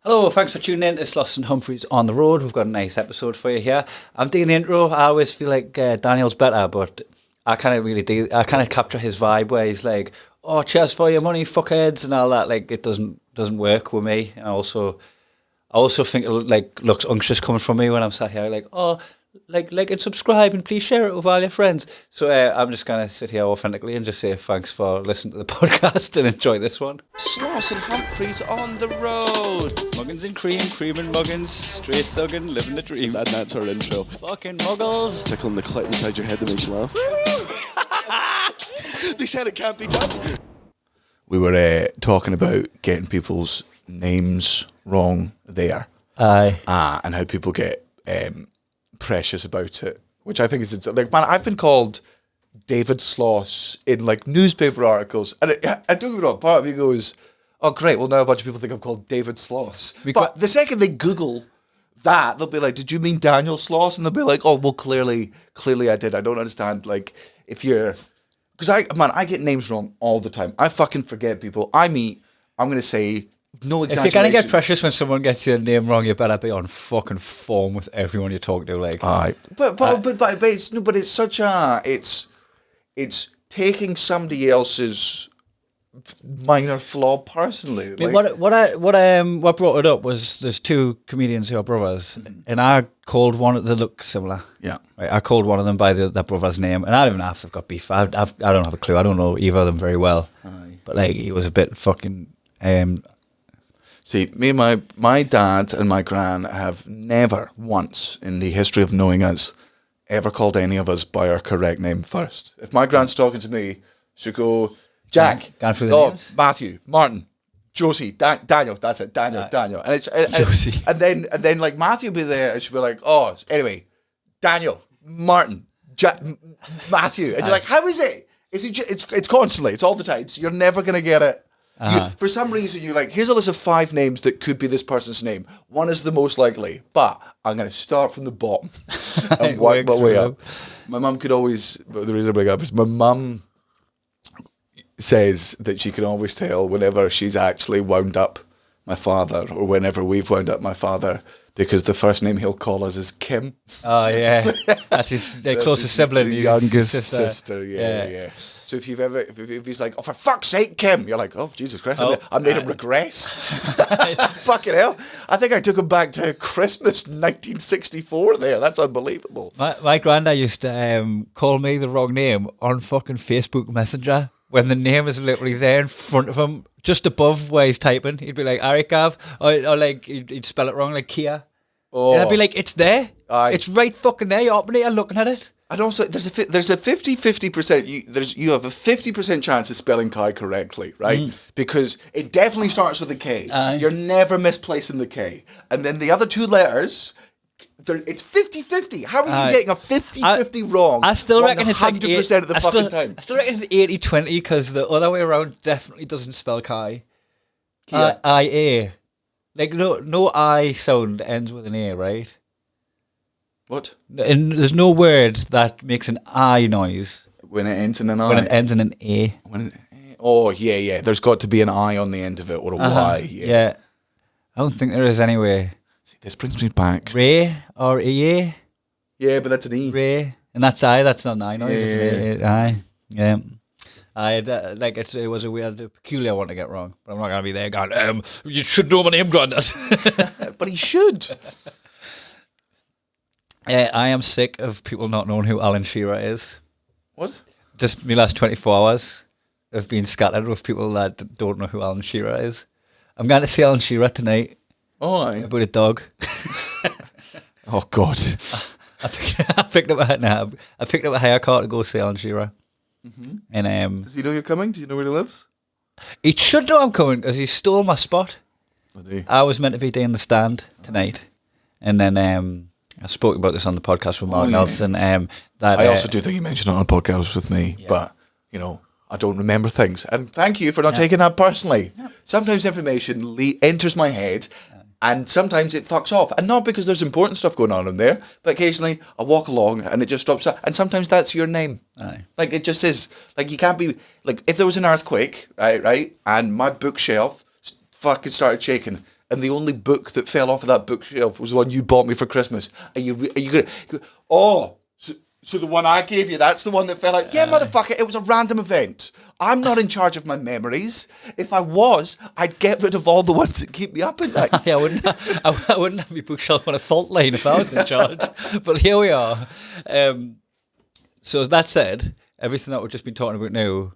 Hello, thanks for tuning in to Sloss and Humphries on the road. We've got a nice episode for you here. I'm doing the intro. I always feel like Daniel's better, but I can't really do. I can't capture his vibe where he's like, "Oh, cheers for your money, fuckheads," and all that. Like it doesn't work with me. And I also think it looks unctuous coming from me when I'm sat here like, "Oh, like and subscribe and please share it with all your friends." So I'm just gonna sit here authentically and just say thanks for listening to the podcast and enjoy this one. Sloss and Humphries on the road. Muggins and cream and muggins, straight thuggin', living the dream. That's our intro. Fucking muggles. Tickling the clit inside your head that makes you laugh. They said it can't be done. We were talking about getting people's names wrong there. Aye. And how people get precious about it, which I think is like, man, I've been called David Sloss in like newspaper articles, and I don't get me wrong, part of me goes, oh great, well now a bunch of people think I'm called David Sloss, but the second they Google that, they'll be like, did you mean Daniel Sloss? And they'll be like, oh well, clearly I did. I don't understand, like, if you're, because I get names wrong all the time. I fucking forget people I meet. I'm gonna say, no exaggeration. If you're gonna get precious when someone gets your name wrong, you better be on fucking form with everyone you talk to. Like, but it's such a it's taking somebody else's minor flaw personally. I mean, what brought it up was there's two comedians who are brothers, and I called one. They look similar. Yeah, right. I called one of them by their brother's name, and I don't even know if they've got beef. I don't have a clue. I don't know either of them very well. Aye. But like, he was a bit fucking. See, me and my dad and my gran have never once in the history of knowing us ever called any of us by our correct name first. If my gran's talking to me, she'll go, Jack, Going through the names? Matthew, Martin, Josie, Daniel, that's it, Daniel. And it's Josie. And then like Matthew will be there and she'll be like, oh, anyway, Daniel, Martin, Matthew. And you're like, how is it? It's constantly, it's all the time. You're never going to get it. For some reason, you're like, here's a list of 5 names that could be this person's name. One is the most likely, but I'm going to start from the bottom and work my way up. My mum could always, the reason I bring it up is my mum says that she can always tell whenever she's actually wound up my father or whenever we've wound up my father, because the first name he'll call us is Kim. Oh, yeah. That's his closest sibling. The youngest sister, yeah. So if he's like, oh, for fuck's sake, Kim, you're like, oh, Jesus Christ, I made him regress. Fucking hell. I think I took him back to Christmas 1964 there. That's unbelievable. My granddad used to call me the wrong name on fucking Facebook Messenger when the name is literally there in front of him, just above where he's typing. He'd be like, Arikav, or like, he'd spell it wrong, like Kia. Oh. And I'd be like, it's there. Aye. It's right fucking there. You're opening it and looking at it. And also, there's a 50%. You have a 50% chance of spelling Kai correctly, right? Because it definitely starts with a K. You're never misplacing the K. And then the other 2 letters, it's 50-50. How are you getting a 50-50 wrong? I still reckon it's 100% of the fucking time. I still reckon it's 80-20 because the other way around definitely doesn't spell Kai. I-A. Like, no I sound ends with an A, right? What? And there's no word that makes an I noise. When it ends in an I? When it ends in an A. Oh, yeah. There's got to be an I on the end of it, or a Y. Yeah. I don't think there is anyway. See, this brings me back. Ray or E. Yeah, but that's an E. Ray. And that's I, that's not an I noise. Yeah. I. Yeah. It was a weird, peculiar one to get wrong. But I'm not going to be there going, you should know my name, Grandad. But he should. I am sick of people not knowing who Alan Shearer is. What? Just my last 24 hours have been scattered with people that don't know who Alan Shearer is. I'm going to see Alan Shearer tonight. Oh, aye. About a dog. Oh, God. I picked up a hire car to go see Alan Shearer. Mm-hmm. And does he know you're coming? Do you know where he lives? He should know I'm coming because he stole my spot. Did he? I was meant to be doing the stand tonight, and then I spoke about this on the podcast with Mark Nelson. That I also do think you mentioned it on a podcast with me, but I don't remember things. And thank you for not taking that personally. Yeah. Sometimes information enters my head. And sometimes it fucks off. And not because there's important stuff going on in there, but occasionally I walk along and it just stops. And sometimes that's your name. Aye. Like, it just is. Like, you can't be... Like, if there was an earthquake, right, and my bookshelf fucking started shaking, and the only book that fell off of that bookshelf was the one you bought me for Christmas. Are you going to... Oh, so the one I gave you, that's the one that fell out? Yeah, motherfucker, it was a random event. I'm not in charge of my memories. If I was, I'd get rid of all the ones that keep me up at night. I wouldn't have my bookshelf on a fault line if I was in charge. But here we are. So that said, everything that we've just been talking about now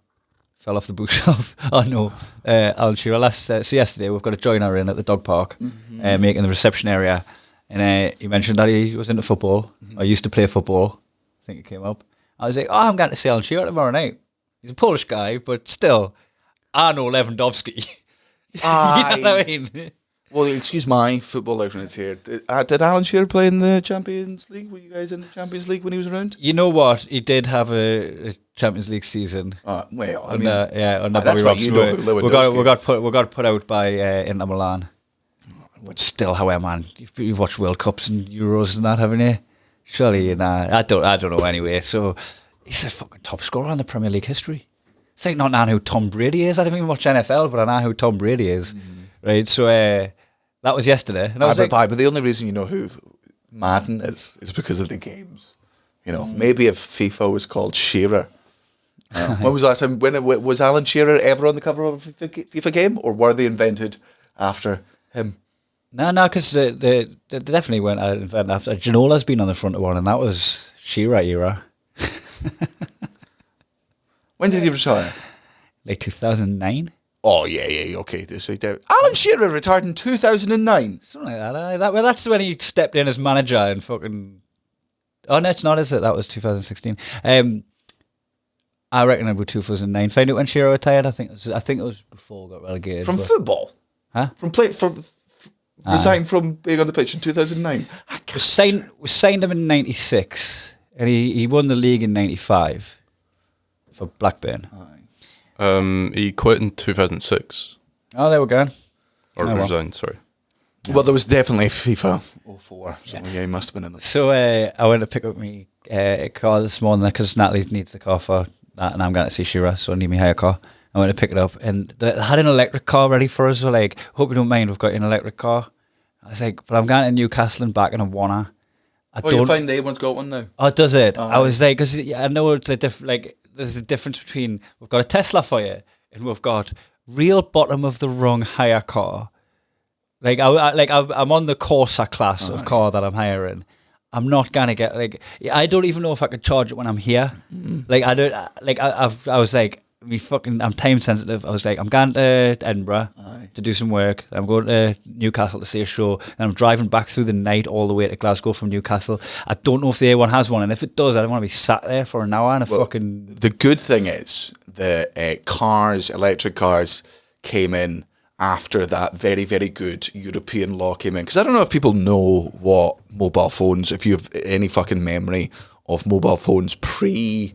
fell off the bookshelf. Oh no, Alan Shearer. So yesterday we've got a joiner in at the dog park, making the reception area, and he mentioned that he was into football. I used to play football. I think it came up. I was like, oh, I'm going to see Alan Shearer tomorrow night. He's a Polish guy, but still, I know Lewandowski. You know what I mean? Well, excuse my football ignorance here. Did Alan Shearer play in the Champions League? Were you guys in the Champions League when he was around? You know what? He did have a Champions League season. Well, I on mean, that's why you know who Lewandowski is. We got put out by Inter Milan. But still, however, man, you've watched World Cups and Euros and that, haven't you? Surely, you know, I don't know anyway. So he's a fucking top scorer in the Premier League history. I think not now who Tom Brady is. I don't even watch NFL, but I know who Tom Brady is. Right, so that was yesterday. And I was but the only reason you know who Madden is because of the games. You know, maybe if FIFA was called Shearer. When was the last time? Was Alan Shearer ever on the cover of a FIFA game, or were they invented after him? No, because they definitely weren't invented after. Ginola's been on the front of one, and that was Shearer era. When did he retire? Like 2009. Oh, yeah, okay. Alan Shearer retired in 2009. Something like that. That's when he stepped in as manager and fucking... Oh, no, it's not, is it? That was 2016. I reckon it was 2009. Find out when Shearer retired? I think it was before he got relegated. From football? Huh? Resigned from being on the pitch in 2009? We signed him in 96, and he won the league in 95 for Blackburn. He quit in 2006. Oh, there we go. Or resigned, sorry. Well, there was definitely FIFA 04, so yeah, he must have been in there. So I went to pick up my car this morning because Natalie needs the car for that, and I'm going to see Shearer, so I need my hire car. I went to pick it up, and they had an electric car ready for us. So like, hope you don't mind, we've got an electric car. I was like, but I'm going to Newcastle and back in a wanna. You find the A1's got one now? Oh, does it? I was like, because I know it's there's a difference between we've got a Tesla for you and we've got real bottom of the rung hire car. Like I'm on the Corsa class of car that I'm hiring. I'm not gonna get I don't even know if I could charge it when I'm here. Like I don't I was like I'm time sensitive. I was like, I'm going to Edinburgh to do some work. I'm going to Newcastle to see a show, and I'm driving back through the night all the way to Glasgow from Newcastle. I don't know if the A1 has one, and if it does, I don't want to be sat there for an hour and The good thing is the electric cars came in after that very, very good European law came in. Because I don't know if people know what mobile phones, if you have any fucking memory of mobile phones pre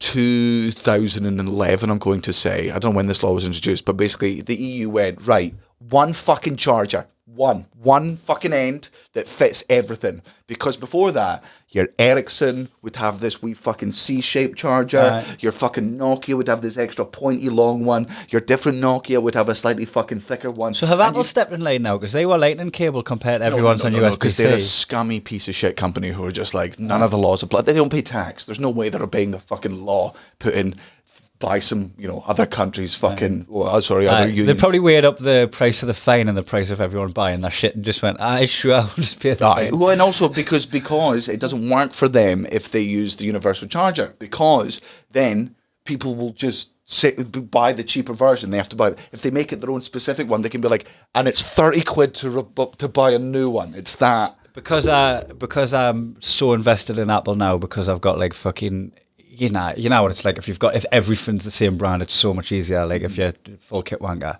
2011, I'm going to say. I don't know when this law was introduced, but basically the EU went, right, one fucking charger, one fucking end that fits everything. Because before that, your Ericsson would have this wee fucking C-shaped charger, your fucking Nokia would have this extra pointy long one, your different Nokia would have a slightly fucking thicker one. So have Apple stepped in line now? Because they were lightning cable compared to everyone's on USB-C. Because they're a scummy piece of shit company who are just like, none of the laws apply. They don't pay tax. There's no way they're obeying the fucking law put in by some, other countries fucking, other unions. They probably weighed up the price of the fine and the price of everyone buying their shit and just went, sure, I'll just pay the fine. Well, and also because it doesn't work for them if they use the universal charger, because then people will just buy the cheaper version. They have to buy, if they make it their own specific one, they can be like, and it's 30 quid to buy a new one. It's that. Because I'm so invested in Apple now, because I've got like fucking... You know what it's like if everything's the same brand, it's so much easier. Like if you're full kit wanker.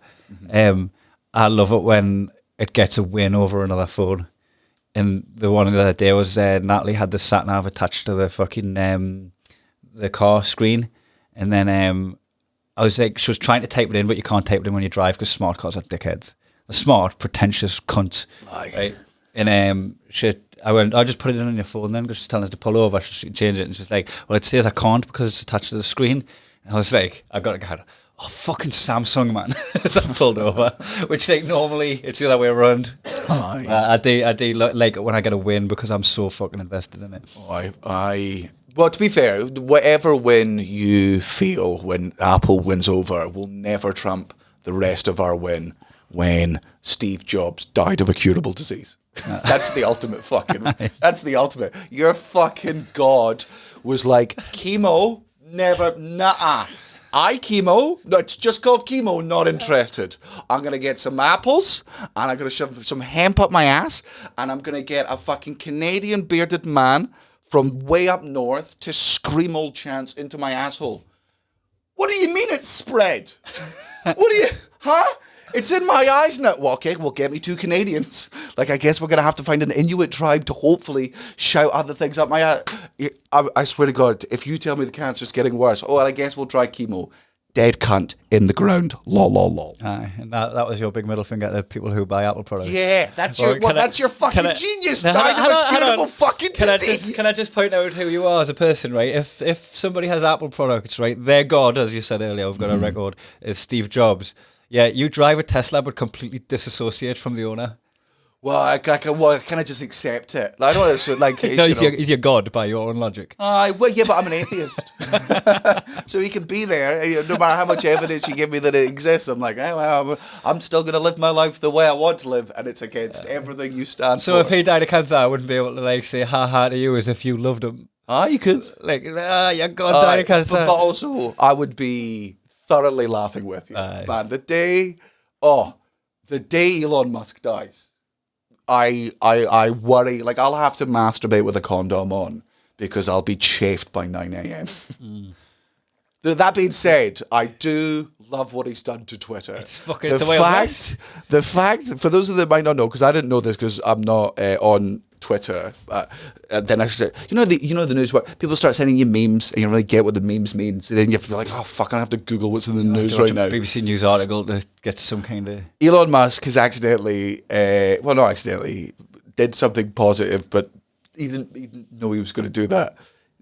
I love it when it gets a win over another phone. And the one the other day was Natalie had the sat nav attached to the fucking the car screen, and then I was like, she was trying to type it in, but you can't type it in when you drive because smart cars are dickheads. A smart, pretentious cunt, right? And I just put it in on your phone then because she's telling us to pull over. She change it, and she's like, well, it says I can't because it's attached to the screen. And I was like, I got to go, oh, fucking Samsung, man. As I pulled over, which like normally it's the other way around. I do like it when I get a win because I'm so fucking invested in it. Well, to be fair, whatever win you feel when Apple wins over will never trump the rest of our win when Steve Jobs died of a curable disease. That's the ultimate fucking. That's the ultimate. Your fucking God was like, chemo, never, nah. Chemo? No, it's just called chemo, not interested. I'm going to get some apples, and I'm going to shove some hemp up my ass, and I'm going to get a fucking Canadian bearded man from way up north to scream old chants into my asshole. What do you mean it's spread? What do you, huh? It's in my eyes now. Well, okay, well, get me 2 Canadians. Like, I guess we're going to have to find an Inuit tribe to hopefully shout other things up my ass. I swear to God, if you tell me the cancer's getting worse, well, I guess we'll try chemo. Dead cunt in the ground. Lol, lol, lol. Aye, and that was your big middle finger to people who buy Apple products. Yeah, that's your fucking genius. Dying of a curable fucking disease. Can I just point out who you are as a person, right? If somebody has Apple products, right, their God, as you said earlier, we've got a record, is Steve Jobs. Yeah, you drive a Tesla but completely disassociate from the owner. Well, I kind of just accept it. I don't know, like... No, he's your God by your own logic. Well, yeah, but I'm an atheist. So he can be there, no matter how much evidence you give me that it exists. I'm like, well, I'm still going to live my life the way I want to live, and it's against everything you stand for. So if he died of cancer, I wouldn't be able to, like, say ha-ha to you as if you loved him. You could. Like, your God died of cancer. But also, I would be thoroughly laughing with you. Man, the day Elon Musk dies, I worry, like, I'll have to masturbate with a condom on because I'll be chafed by 9 a.m. That being said, I do love what he's done to Twitter. It's the fact, for those of you that might not know, because I didn't know this because I'm not on Twitter, then I said, you know the news where people start sending you memes and you don't really get what the memes mean, so then you have to be like, oh fuck, I have to Google what's in the news right now. BBC News article to get some kind of... Elon Musk has accidentally, not accidentally, did something positive, but he didn't know he was going to do that.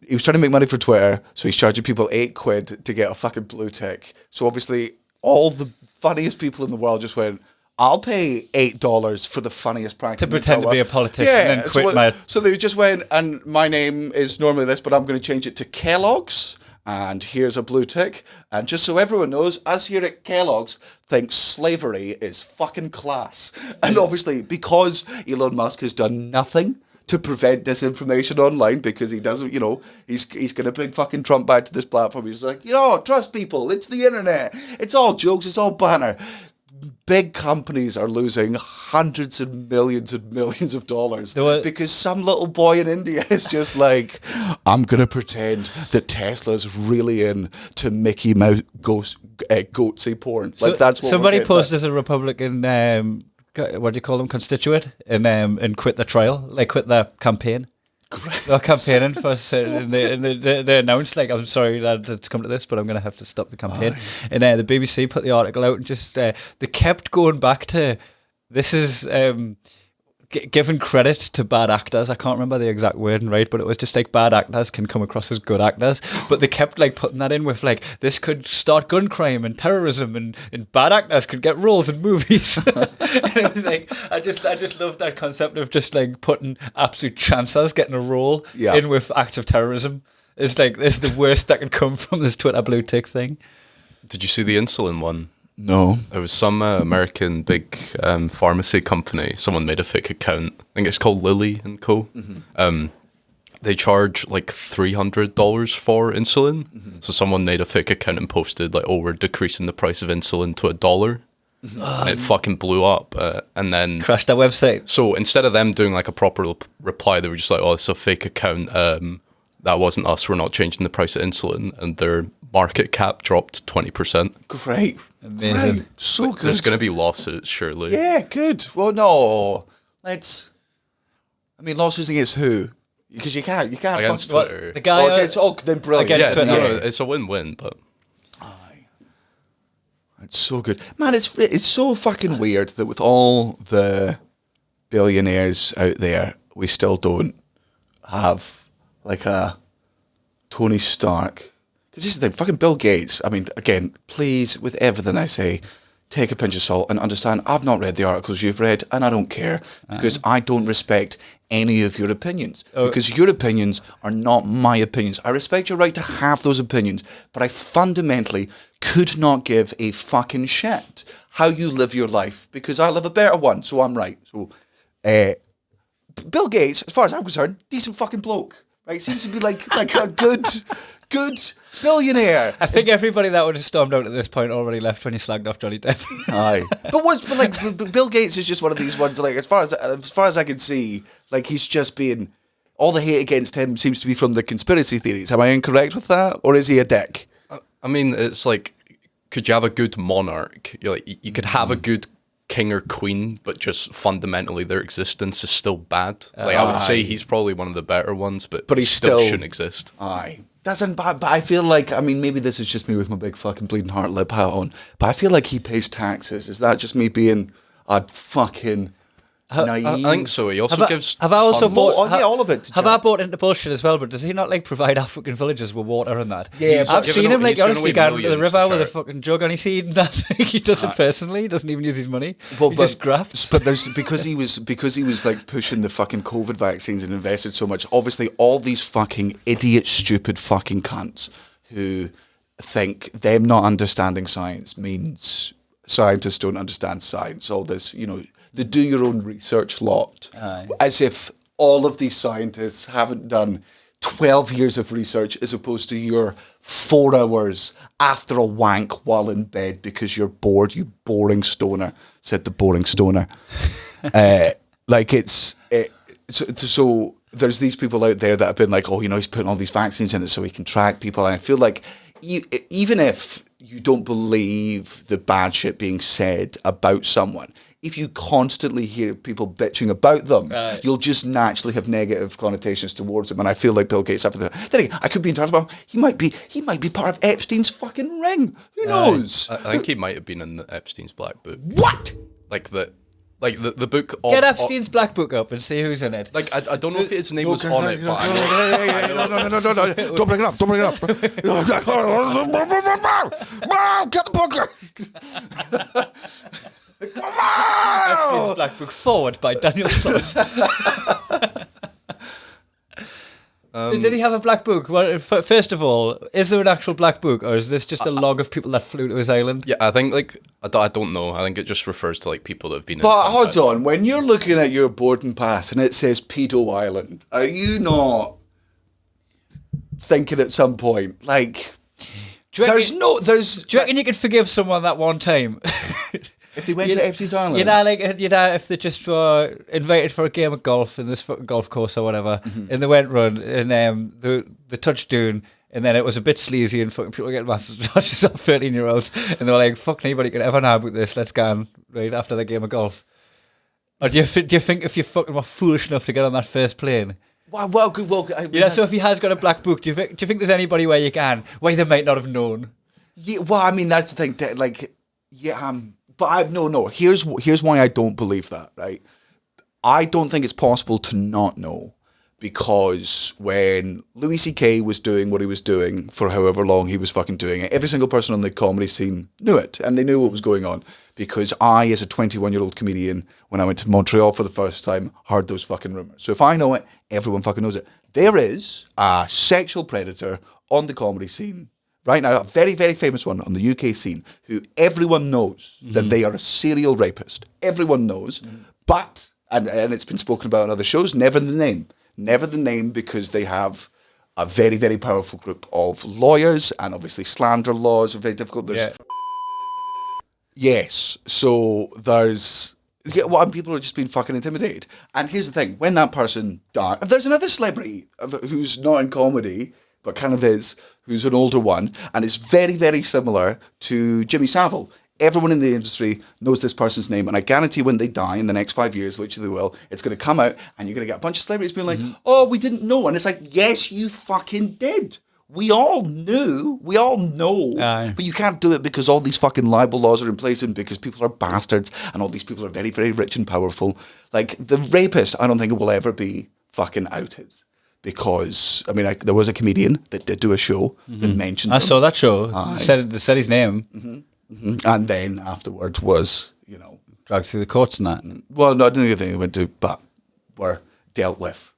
He was trying to make money for Twitter, so he's charging people £8 to get a fucking blue tick. So obviously all the funniest people in the world just went, I'll pay $8 for the funniest prank. To pretend to be a politician and quit So they just went, and my name is normally this, but I'm going to change it to Kellogg's, and here's a blue tick. And just so everyone knows, us here at Kellogg's think slavery is fucking class. And obviously, because Elon Musk has done nothing to prevent disinformation online, because he doesn't, he's going to bring fucking Trump back to this platform. He's like, trust people, it's the internet. It's all jokes, it's all banter. Big companies are losing hundreds and millions of dollars because some little boy in India is just like, I'm going to pretend that Tesla's really into Mickey Mouse goatsy porn. So, like that's what somebody posted as a Republican, what do you call them, constituent, and quit the trial, like quit the campaign. They're campaigning for, and they announced, like, I'm sorry that it's come to this, but I'm going to have to stop the campaign. And the BBC put the article out and just, they kept going back to, this is giving credit to bad actors. I can't remember the exact wording, right, but it was just like bad actors can come across as good actors. But they kept like putting that in with like, this could start gun crime and terrorism, and bad actors could get roles in movies. And it was like, I just love that concept of just like putting absolute chancers getting a role in with acts of terrorism. It's like, this is the worst that could come from this Twitter blue tick thing. Did you see the insulin one? No. There was some American big pharmacy company. Someone made a fake account. I think it's called Lilly and Co. Mm-hmm. They charge like $300 for insulin. Mm-hmm. So someone made a fake account and posted like, we're decreasing the price of insulin to $1. Mm-hmm. And it fucking blew up. And then... crashed their website. So instead of them doing like a proper reply, they were just like, it's a fake account. That wasn't us. We're not changing the price of insulin. And their market cap dropped 20%. Great. Amazing. Great. So good. There's going to be lawsuits, surely. Yeah, good. Well, no. Lawsuits against who? Because you can't. Against Twitter. The guy... then brilliant. Against Twitter. No, it's a win-win, but... It's so good. Man, it's so fucking weird that with all the billionaires out there, we still don't have like a Tony Stark. Because this is the thing, fucking Bill Gates, I mean, again, please, with everything I say, take a pinch of salt and understand I've not read the articles you've read, and I don't care, because I don't respect any of your opinions. Because your opinions are not my opinions. I respect your right to have those opinions, but I fundamentally could not give a fucking shit how you live your life, because I live a better one, so I'm right. So, Bill Gates, as far as I'm concerned, decent fucking bloke, right? Seems to be like a good billionaire. I think everybody that would have stormed out at this point already left when you slagged off Johnny Depp. Aye, but Bill Gates is just one of these ones. Like as far as I can see, like he's just being all the hate against him seems to be from the conspiracy theories. Am I incorrect with that, or is he a dick? I mean, it's like, could you have a good monarch? You're like, you could have a good king or queen, but just fundamentally their existence is still bad. Like I would say he's probably one of the better ones, but he still shouldn't exist. Aye. Doesn't, but I feel like, I mean, maybe this is just me with my big fucking bleeding heart lip hat on, but I feel like he pays taxes. Is that just me being a fucking naive? I think so. He also gives. Have I also bought? all of it. Have I bought into bullshit as well? But does he not like provide African villages with water and that? Yeah, I've seen him like honestly going to the river with a charity. fucking jug and he's eating that. He does it personally. He doesn't even use his money. Well, he just grafts. But there's because he was like pushing the fucking COVID vaccines and invested so much. Obviously, all these fucking idiot, stupid fucking cunts who think them not understanding science means scientists don't understand science. All this, the do your own research lot, as if all of these scientists haven't done 12 years of research as opposed to your 4 hours after a wank while in bed because you're bored, you boring stoner, said the boring stoner. So there's these people out there that have been like, he's putting all these vaccines in it so he can track people. And I feel like even if you don't believe the bad shit being said about someone, if you constantly hear people bitching about them, you'll just naturally have negative connotations towards them. And I feel like Bill Gates, after that, then again, I could be entirely wrong. He might be part of Epstein's fucking ring. Who knows? I think he might have been in Epstein's Black Book. What? Like the book of... Get Epstein's Black Book up and see who's in it. Like, I don't know if his name was on it, but No. Don't bring it up. Get the podcast. Come on! Epstein's Black Book forward by Daniel Sloss. Did he have a black book? Well, first of all, is there an actual black book, or is this just a log of people that flew to his island? yeah, I think I don't know. I think it just refers to like people that have been. But hold on, when you're looking at your boarding pass and it says Pedo Island, are you not thinking at some point like Do you reckon you could forgive someone that one time? if they went to Epstein's Island? If they just were invited for a game of golf in this fucking golf course or whatever, and they went run and the touchdown, and then it was a bit sleazy and fucking people were getting massive charges of 13-year-olds, and they were like, "Fuck, nobody can ever know about this. Let's go on right after the game of golf." Or do you think if you fucking were foolish enough to get on that first plane? Well, So if he has got a black book, do you think there's anybody where they might not have known? Yeah, well, I mean that's the thing. But no. Here's why I don't believe that. Right, I don't think it's possible to not know, because when Louis C.K. was doing what he was doing for however long he was fucking doing it, every single person on the comedy scene knew it, and they knew what was going on. Because I, as a 21-year-old comedian, when I went to Montreal for the first time, heard those fucking rumours. So if I know it, everyone fucking knows it. There is a sexual predator on the comedy scene right now, a very, very famous one on the UK scene, who everyone knows that they are a serial rapist. Everyone knows. But, and it's been spoken about on other shows, never the name. Never the name, because they have a very, very powerful group of lawyers, and obviously slander laws are very difficult. Yes, so people are just being fucking intimidated. And here's the thing, when that person died, there's another celebrity who's not in comedy, but kind of is, who's an older one, and it's very, very similar to Jimmy Savile. Everyone in the industry knows this person's name, and I guarantee when they die in the next 5 years, which they will, it's going to come out, and you're going to get a bunch of celebrities being like, "Oh, we didn't know," and it's like, yes, you fucking did. We all knew. We all know. But you can't do it because all these fucking libel laws are in place, and because people are bastards, and all these people are very, very rich and powerful. Like, the rapist, I don't think it will ever be fucking outed. because I mean, there was a comedian that did do a show that mentioned. I them. saw that show. They said his name. And then afterwards was, Dragged through the courts and that. well, no, I don't think they went to, but were dealt with.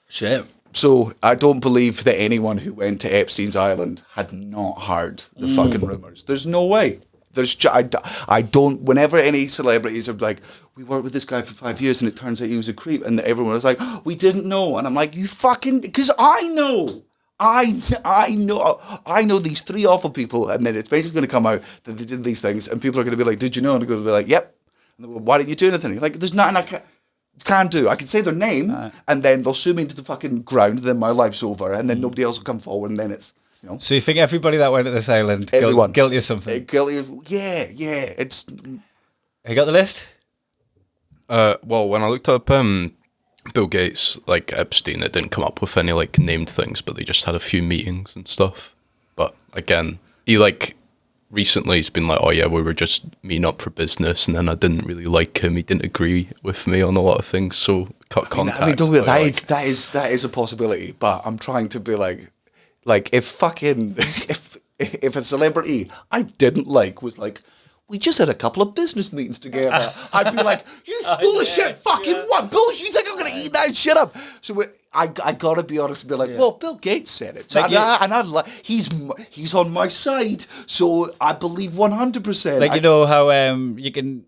Shit. So I don't believe that anyone who went to Epstein's Island had not heard the fucking rumours. There's no way. I don't. Whenever any celebrities are like, we worked with this guy for 5 years and it turns out he was a creep, and everyone was like, oh, we didn't know, and I'm like, you fucking, because I know. I know these three awful people, and then it's basically going to come out that they did these things, and people are going to be like, did you know? And they're going to be like, yep. And they go, why didn't you do anything? Like, there's nothing I can't do. I can say their name, and then they'll sue me into the fucking ground, and then my life's over, and then nobody else will come forward, and then it's, So you think everybody that went to this island everyone guilty of something? Guilty of, yeah. It's You got the list? Well, when I looked up Bill Gates, like Epstein, it didn't come up with any like named things, but they just had a few meetings and stuff. But again, he like recently he's been like, oh yeah, we were just meeting up for business, and then I didn't really like him. He didn't agree with me on a lot of things, so cut contact. I mean, don't get that is a possibility, but I'm trying to be like if fucking if a celebrity I didn't like was like, we just had a couple of business meetings together, I'd be like, you full of shit, fucking what bullshit? You think I'm gonna eat that shit up? So I gotta be honest and be like, well, Bill Gates said it, so he's on my side, so I believe 100%. Like, you know how you can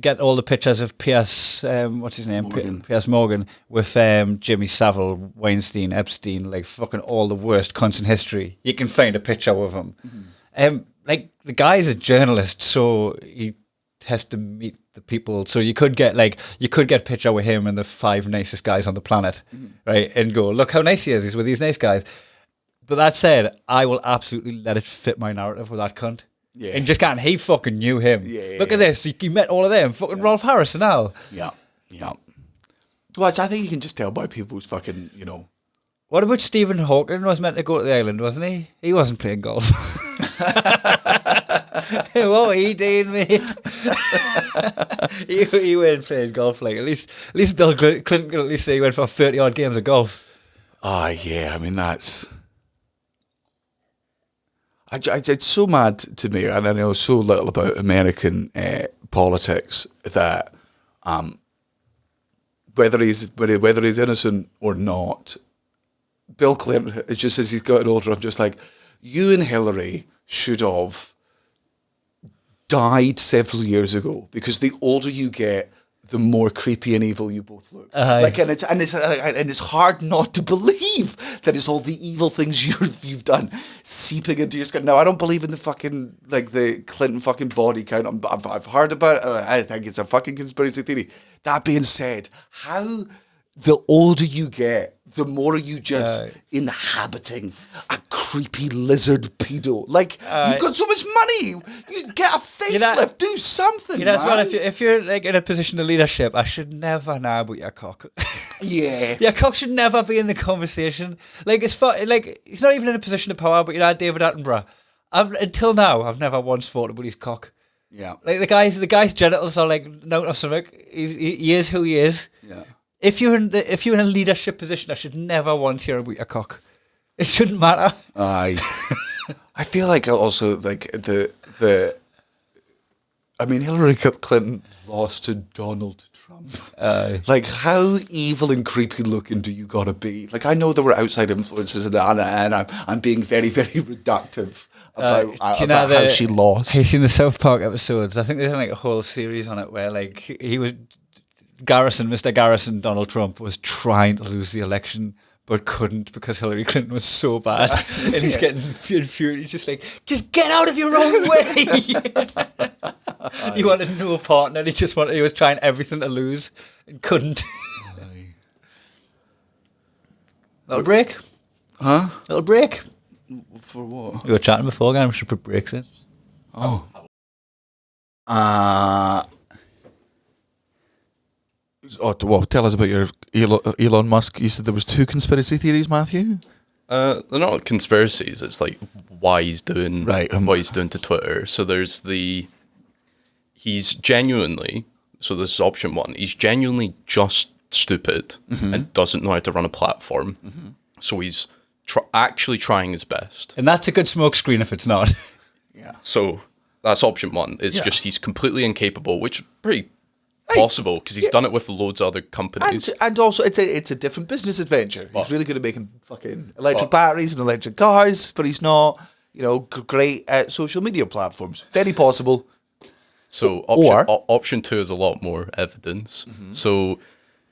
get all the pictures of Piers, what's his name? Morgan. Piers Morgan with Jimmy Savile, Weinstein, Epstein, like fucking all the worst cunts in history. You can find a picture with him. Like, the guy's a journalist, so he has to meet the people. So you could get a picture with him and the 5 nicest guys on the planet, right? And go, look how nice he is. He's with these nice guys. But that said, I will absolutely let it fit my narrative with that cunt. Yeah. And just can't. He fucking knew him. Yeah. Look at this. He met all of them. Fucking Rolf Harris and all. Yeah. Well, I think you can just tell by people's fucking, What about Stephen Hawking? Was meant to go to the island, wasn't he? He wasn't playing golf. What he did, mate? he went playing golf. Like, at least Bill Clinton could at least say he went for 30 odd games of golf. Yeah. I mean, that's. It's so mad to me, and I know so little about American politics that whether he's innocent or not, Bill Clinton, it's just as he's gotten older, I'm just like, you and Hillary should have died several years ago, because the older you get, the more creepy and evil you both look. And it's hard not to believe that it's all the evil things you've done seeping into your skin. Now, I don't believe in the fucking the Clinton fucking body count. I've heard about it. I think it's a fucking conspiracy theory. That being said, how the older you get, the more you just inhabiting a creepy lizard pedo. Like, you've got so much money, you get a facelift, do something. As well, if you're like in a position of leadership, I should never know about your cock. Yeah, your cock should never be in the conversation. Like, he's not even in a position of power. But David Attenborough. Until now, I've never once thought about his cock. Yeah, like the guy's genitals are like no something. He is who he is. Yeah. If you're in a leadership position, I should never once hear about your cock. It shouldn't matter. I feel like also like Hillary Clinton lost to Donald Trump. Like, how evil and creepy looking do you gotta be? Like, I know there were outside influences and I'm being very, very reductive about how she lost. Have you seen the South Park episodes? I think they had like a whole series on it where like he was. Mr. Garrison, Donald Trump, was trying to lose the election but couldn't because Hillary Clinton was so bad. And he's getting infuriated. He's just get out of your own way. He wanted no partner. He was trying everything to lose and couldn't. Little break? Huh? Little break? For what? We were chatting before, guys. We should put breaks in. Oh. Well, tell us about your Elon Musk. You said there was 2 conspiracy theories, Matthew? They're not conspiracies. It's like why he's doing what he's doing to Twitter. So there's he's genuinely. So this is option 1. He's genuinely just stupid and doesn't know how to run a platform. So he's actually trying his best. And that's a good smokescreen if it's not. So that's option one. It's just he's completely incapable, which is pretty possible because he's done it with loads of other companies. And also, it's a different business adventure. He's really good at making fucking electric batteries and electric cars, but he's not, great at social media platforms. Very possible. So option two is a lot more evidence. So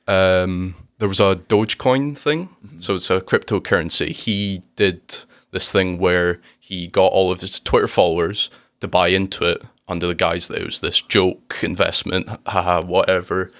there was a Dogecoin thing. So it's a cryptocurrency. He did this thing where he got all of his Twitter followers to buy into it under the guise that it was this joke investment, haha, whatever.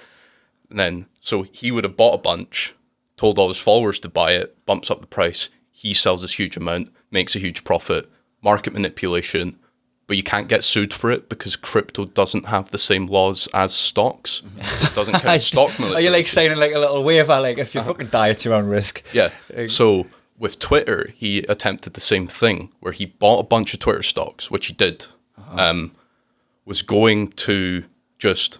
And then, so he would have bought a bunch, told all his followers to buy it, bumps up the price, he sells this huge amount, makes a huge profit, market manipulation, but you can't get sued for it because crypto doesn't have the same laws as stocks. It doesn't count as stock manipulation. Are you like signing like a little waiver, like if you fucking die at your own risk? Yeah. So with Twitter, he attempted the same thing where he bought a bunch of Twitter stocks, which he did. Was going to just,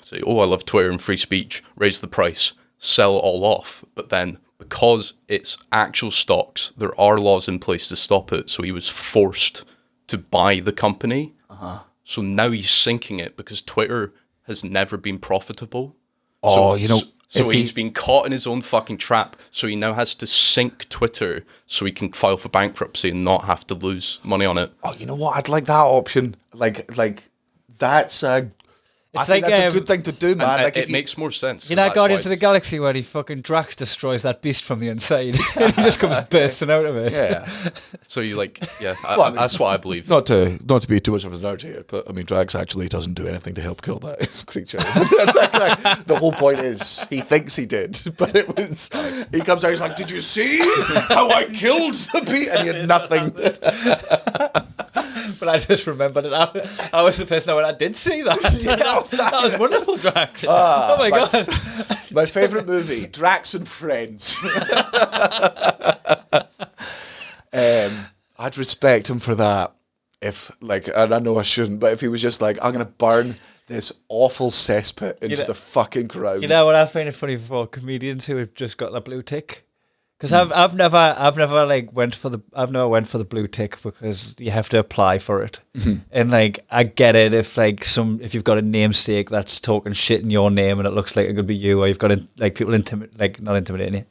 say, oh, I love Twitter and free speech, raise the price, sell it all off. But then because it's actual stocks, there are laws in place to stop it. So he was forced to buy the company. So now he's sinking it because Twitter has never been profitable. So he's been caught in his own fucking trap. So he now has to sink Twitter so he can file for bankruptcy and not have to lose money on it. Oh, you know what? I'd like that option. That's a good thing to do, man. Like it makes more sense. Guardians of the Galaxy where he fucking Drax destroys that beast from the inside and he just comes bursting out of it. Yeah. So you that's what I believe. Not to be too much of a nerd here, but I mean, Drax actually doesn't do anything to help kill that creature. The whole point is he thinks he did, but he comes out, he's like, "Did you see how I killed the beast?" And he had nothing. But I just remembered it. I was the person I did see that. That was wonderful, Drax. Oh my God. My favourite movie, Drax and Friends. I'd respect him for that. And I know I shouldn't, but if he was just like, I'm going to burn this awful cesspit into the fucking ground. You know what I find it funny for comedians who have just got the blue tick? Because I've never went for the blue tick because you have to apply for it, and I get it if you've got a namesake that's talking shit in your name and it looks like it could be you, or you've got people imitating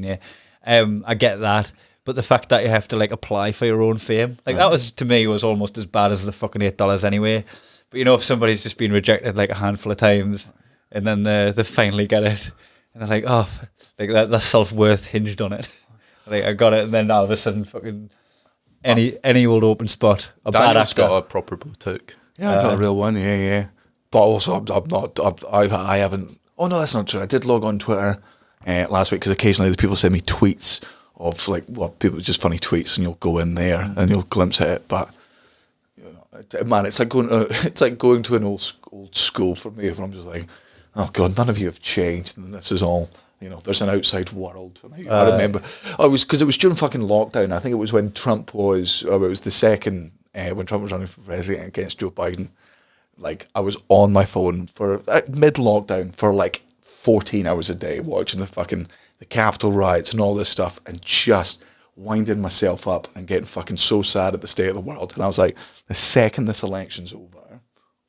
you. I get that, but the fact that you have to apply for your own fame, that was to me was almost as bad as the fucking $8 anyway. But if somebody's just been rejected a handful of times and then they finally get it. And they're like, oh, that self-worth hinged on it. I got it, and then all of a sudden, fucking any old open spot. Daniel's got a proper blue tick. Yeah, I've got a real one. Yeah. But also, I'm not. I haven't. Oh no, that's not true. I did log on Twitter last week because occasionally the people send me tweets of people just funny tweets, and you'll go in there and you'll glimpse at it. But man, it's like going to an old school for me. If I'm just like, oh God, none of you have changed, and this is all, there's an outside world. And I remember, it was during fucking lockdown. I think it was when Trump was, it was the second, when Trump was running for president against Joe Biden. I was on my phone for, mid-lockdown, for 14 hours a day, watching the Capitol riots and all this stuff, and just winding myself up and getting fucking so sad at the state of the world. And I was like, the second this election's over,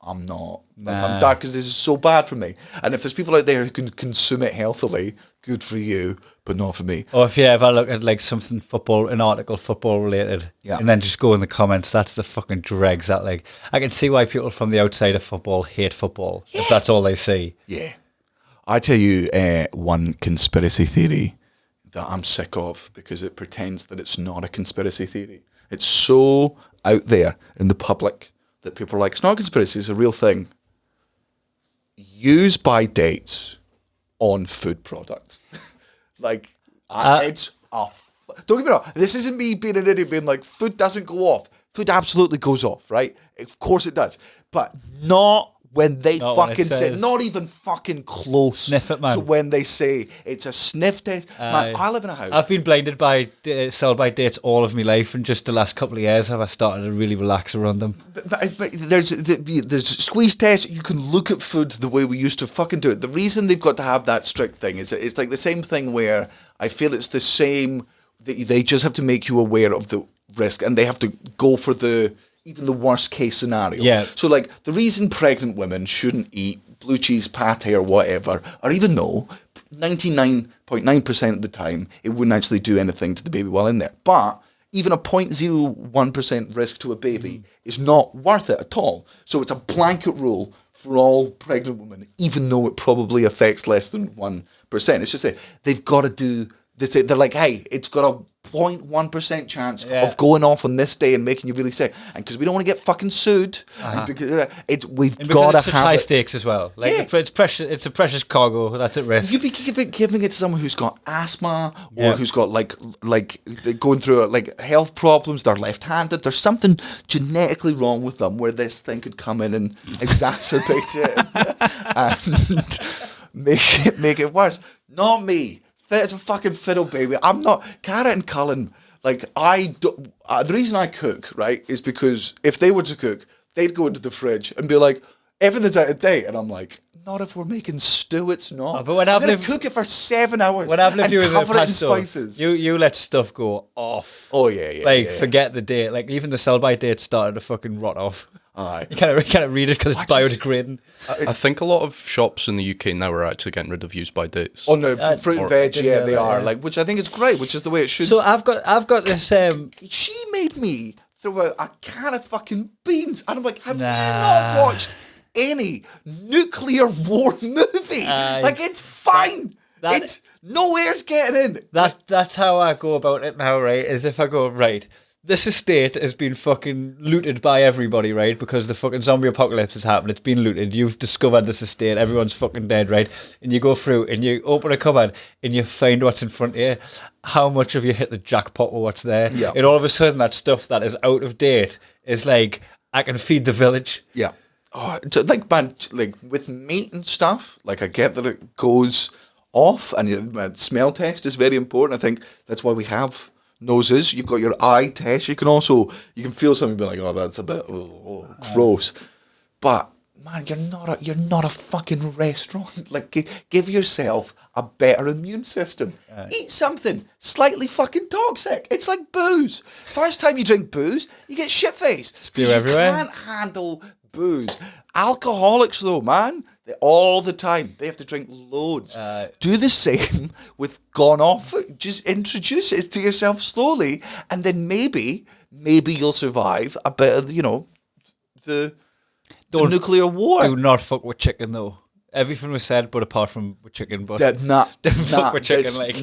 I'm not. I'm dark because this is so bad for me. And if there's people out there who can consume it healthily, good for you, but not for me. Or if you ever look at something football, an article football related, and then just go in the comments, that's the fucking dregs. That I can see why people from the outside of football hate football if that's all they see. Yeah. I tell you one conspiracy theory that I'm sick of because it pretends that it's not a conspiracy theory. It's so out there in the public that people are like, it's not a conspiracy, it's a real thing. Use by dates on food products. It's off. Don't get me wrong, this isn't me being an idiot being like, food doesn't go off. Food absolutely goes off, right? Of course it does. But not when they Not when it fucking say, says- not even fucking close Sniff it, man. to when they say it's a sniff test. Man, I live in a house. I've been blinded by sell-by dates all of my life, and just the last couple of years have I started to really relax around them. But there's squeeze tests. You can look at food the way we used to fucking do it. The reason they've got to have that strict thing is it's like the same thing where I feel it's the same. They just have to make you aware of the risk, and they have to go for even the worst case scenario. Yeah. So like the reason pregnant women shouldn't eat blue cheese pate or whatever, or even though 99.9% of the time it wouldn't actually do anything to the baby while in there. But even a 0.01% risk to a baby is not worth it at all. So it's a blanket rule for all pregnant women, even though it probably affects less than 1%. It's just that they've got to do this. They're like, hey, it's got a 0.1% chance of going off on this day and making you really sick. And because we don't want to get fucking sued, and because we've got to it's have high it. stakes as well. Like Yeah. it's precious. It's a precious cargo that's at risk. You'd be giving it to someone who's got asthma or who's got like going through like health problems. They're left-handed. There's something genetically wrong with them where this thing could come in and exacerbate it and make it worse. Not me. It's a fucking fiddle, baby. I'm not. Cara and Cullen, like the reason I cook, right, is because if they were to cook, they'd go into the fridge and be like, everything's out of date, and I'm like, not if we're making stew, it's not. But when I'm I've gonna lived- cook it for 7 hours When I've lived and here with a cover it in pesto, spices. you let stuff go off. Oh yeah. Like forget the date. Like even the sell-by date started to fucking rot off. Aye. You can't read it because it's biodegrading. I think a lot of shops in the UK now are actually getting rid of use-by dates. Oh no, fruit and veg, didn't yeah, know they that, are. yeah. Like, which I think is great, which is the way it should. So I've got this. She made me throw out a can of fucking beans, and I'm like, have you Nah. not watched any nuclear war movie? Like, it's fine. It's no air's getting in. That's how I go about it now, right? Is if I go, right, this estate has been fucking looted by everybody, right? Because the fucking zombie apocalypse has happened. It's been looted. You've discovered this estate. Everyone's fucking dead, right? And you go through and you open a cupboard and you find what's in front of you. How much have you hit the jackpot with what's there? Yeah. And all of a sudden that stuff that is out of date is like, I can feed the village. Yeah. Oh, like, man, like with meat and stuff, like I get that it goes off, and smell test is very important. I think that's why we have noses. You've got your eye test. You can feel something and be like, oh, that's a bit gross. But man, you're not a fucking restaurant. Like, give yourself a better immune system. Eat something slightly fucking toxic. It's like booze. First time you drink booze, you get shit faced. Spew everywhere. You can't handle booze. Alcoholics though, man, all the time they have to drink loads. Do the same with gone off. Just introduce it to yourself slowly, and then maybe you'll survive a bit of the nuclear war. Do not fuck with chicken though. Everything was said, but apart from with chicken, but Don't fuck with chicken, like.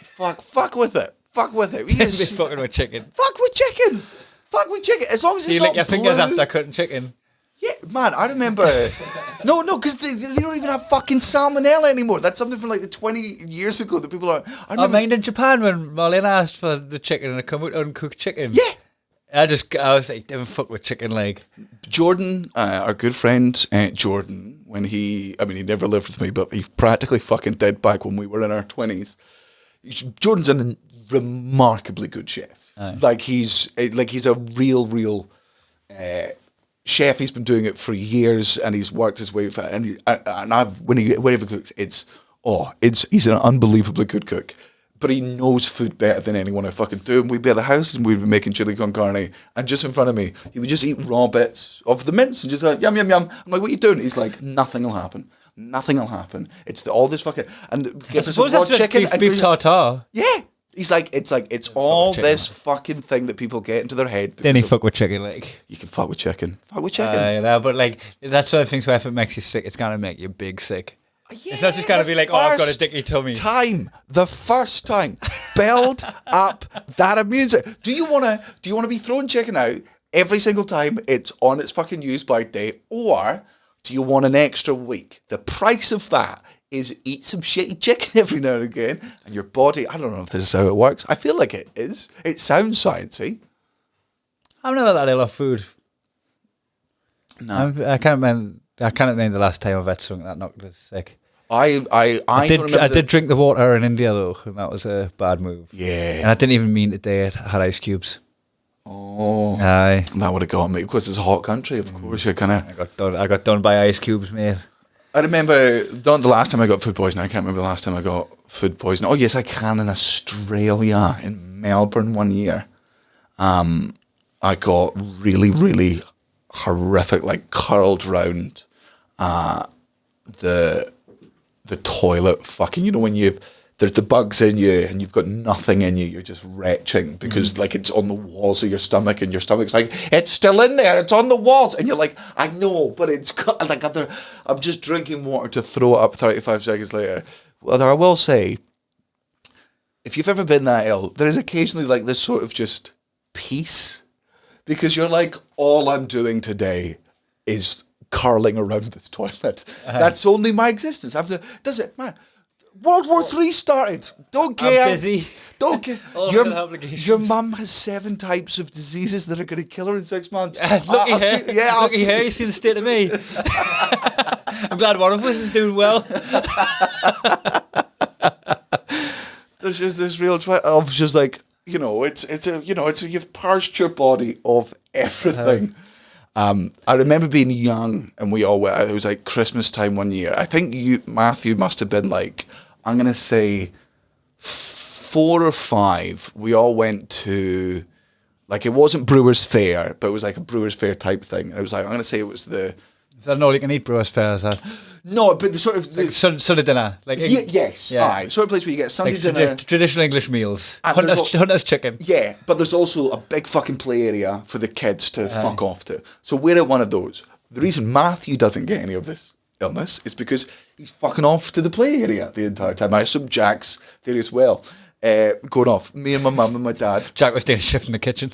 fuck with it. Fuck with it. Be fucking with chicken. Fuck with chicken. Fuck with chicken. As long as Do it's you not lick your fingers blue. after cutting chicken? Yeah, man, I remember. No, because they don't even have fucking salmonella anymore. That's something from like the 20 years ago that people are. I I remember. mind in Japan when Marlene asked for the chicken and it come out uncooked chicken. Yeah. I was like, don't fuck with chicken, like. Jordan, our good friend Jordan, he never lived with me, but he practically fucking did back when we were in our 20s. Jordan's a remarkably good chef. Aye. Like he's a real chef. He's been doing it for years, and he's worked his way. Whenever cooks, he's an unbelievably good cook. But he knows food better than anyone I fucking do. And we'd be at the house and we'd be making chili con carne, and just in front of me, he would just eat raw bits of the mince and just like yum yum yum. I'm like, what are you doing? He's like, nothing will happen. Nothing will happen. It's all this fucking and I gives us suppose raw that's chicken beef, and beef tartare. yeah. He's like, it's all chicken, this fucking thing that people get into their head. Then he because fuck with chicken, like. you can fuck with chicken. Fuck with chicken. But like, that's one of the things where if it makes you sick, it's gonna make you big sick. Yeah, It's not just gonna the be like, oh, I've got a first dicky tummy. The first time, build up that immune system. Do you wanna be throwing chicken out every single time it's on its fucking use by date, or do you want an extra week? The price of that is eat some shitty chicken every now and again, and your body. I don't know if this is how it works. I feel like it is. It sounds sciencey. I'm never that ill of food. No. I can't remember. I can't remember the last time I've had something that knocked us sick. I don't remember I did drink the water in India though, and that was a bad move. Yeah. And I didn't even mean to do it. I had ice cubes. Oh. Aye. That would have got me because it's a hot country. Of course, you're kind of. I got done by ice cubes, mate. I remember not the last time I got food poisoning. I can't remember the last time I got food poisoning. Oh yes, I can in Australia, in Melbourne one year. I got really, really horrific, like curled round the toilet. Fucking, you know when there's the bugs in you and you've got nothing in you, you're just retching because like it's on the walls of your stomach and your stomach's like, it's still in there, it's on the walls, and you're like, I know, but it's like I'm just drinking water to throw it up 35 seconds later. Well, I will say, if you've ever been that ill, there is occasionally like this sort of just peace because you're like, all I'm doing today is curling around this toilet. That's only my existence. Does it, man? World War III started. Don't care. I'm busy. Don't care. Your mum has 7 types of diseases that are going to kill her in 6 months. Lucky her. You see the state of me. I'm glad one of us is doing well. There's just this real of just like, you've purged your body of everything. I remember being young and we all went. It was like Christmas time one year. I think Matthew, must have been like, I'm going to say 4 or 5. We all went to, like, it wasn't Brewers Fair, but it was like a Brewers Fair type thing. And it was like, I'm going to say it was the... Is that all you can eat Brewers Fair, is that? No, but the sort of... Like Sunday dinner. Like yes, yeah. Aye. Sort of place where you get Sunday like dinner. Traditional English meals. And Hunter's chicken. Yeah, but there's also a big fucking play area for the kids to fuck off to. So we're at one of those. The reason Matthew doesn't get any of this illness is because he's fucking off to the play area the entire time. I assume Jack's there as well. Going off. Me and my mum and my dad. Jack was doing a shift in the kitchen.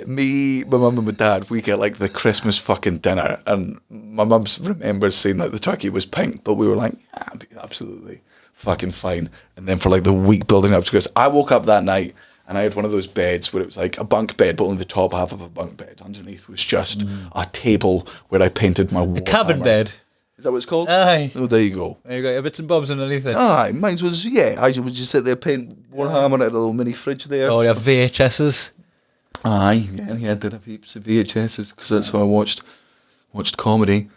Me, my mum and my dad, we get like the Christmas fucking dinner, and my mum remembers saying that the turkey was pink, but we were like, absolutely fucking fine. And then for like the week building up to Christmas, I woke up that night and I had one of those beds where it was like a bunk bed, but only the top half of a bunk bed. Underneath was just a table where I painted my wall. A cabin bed. Is that what it's called? Aye. Oh, there you go. There you go, your bits and bobs underneath it. Aye, mine was, I would just sit there, paint Warhammer, at a little mini fridge there. Oh, you have VHSs. Aye, yeah, I did have heaps of VHSs because that's how I watched comedy.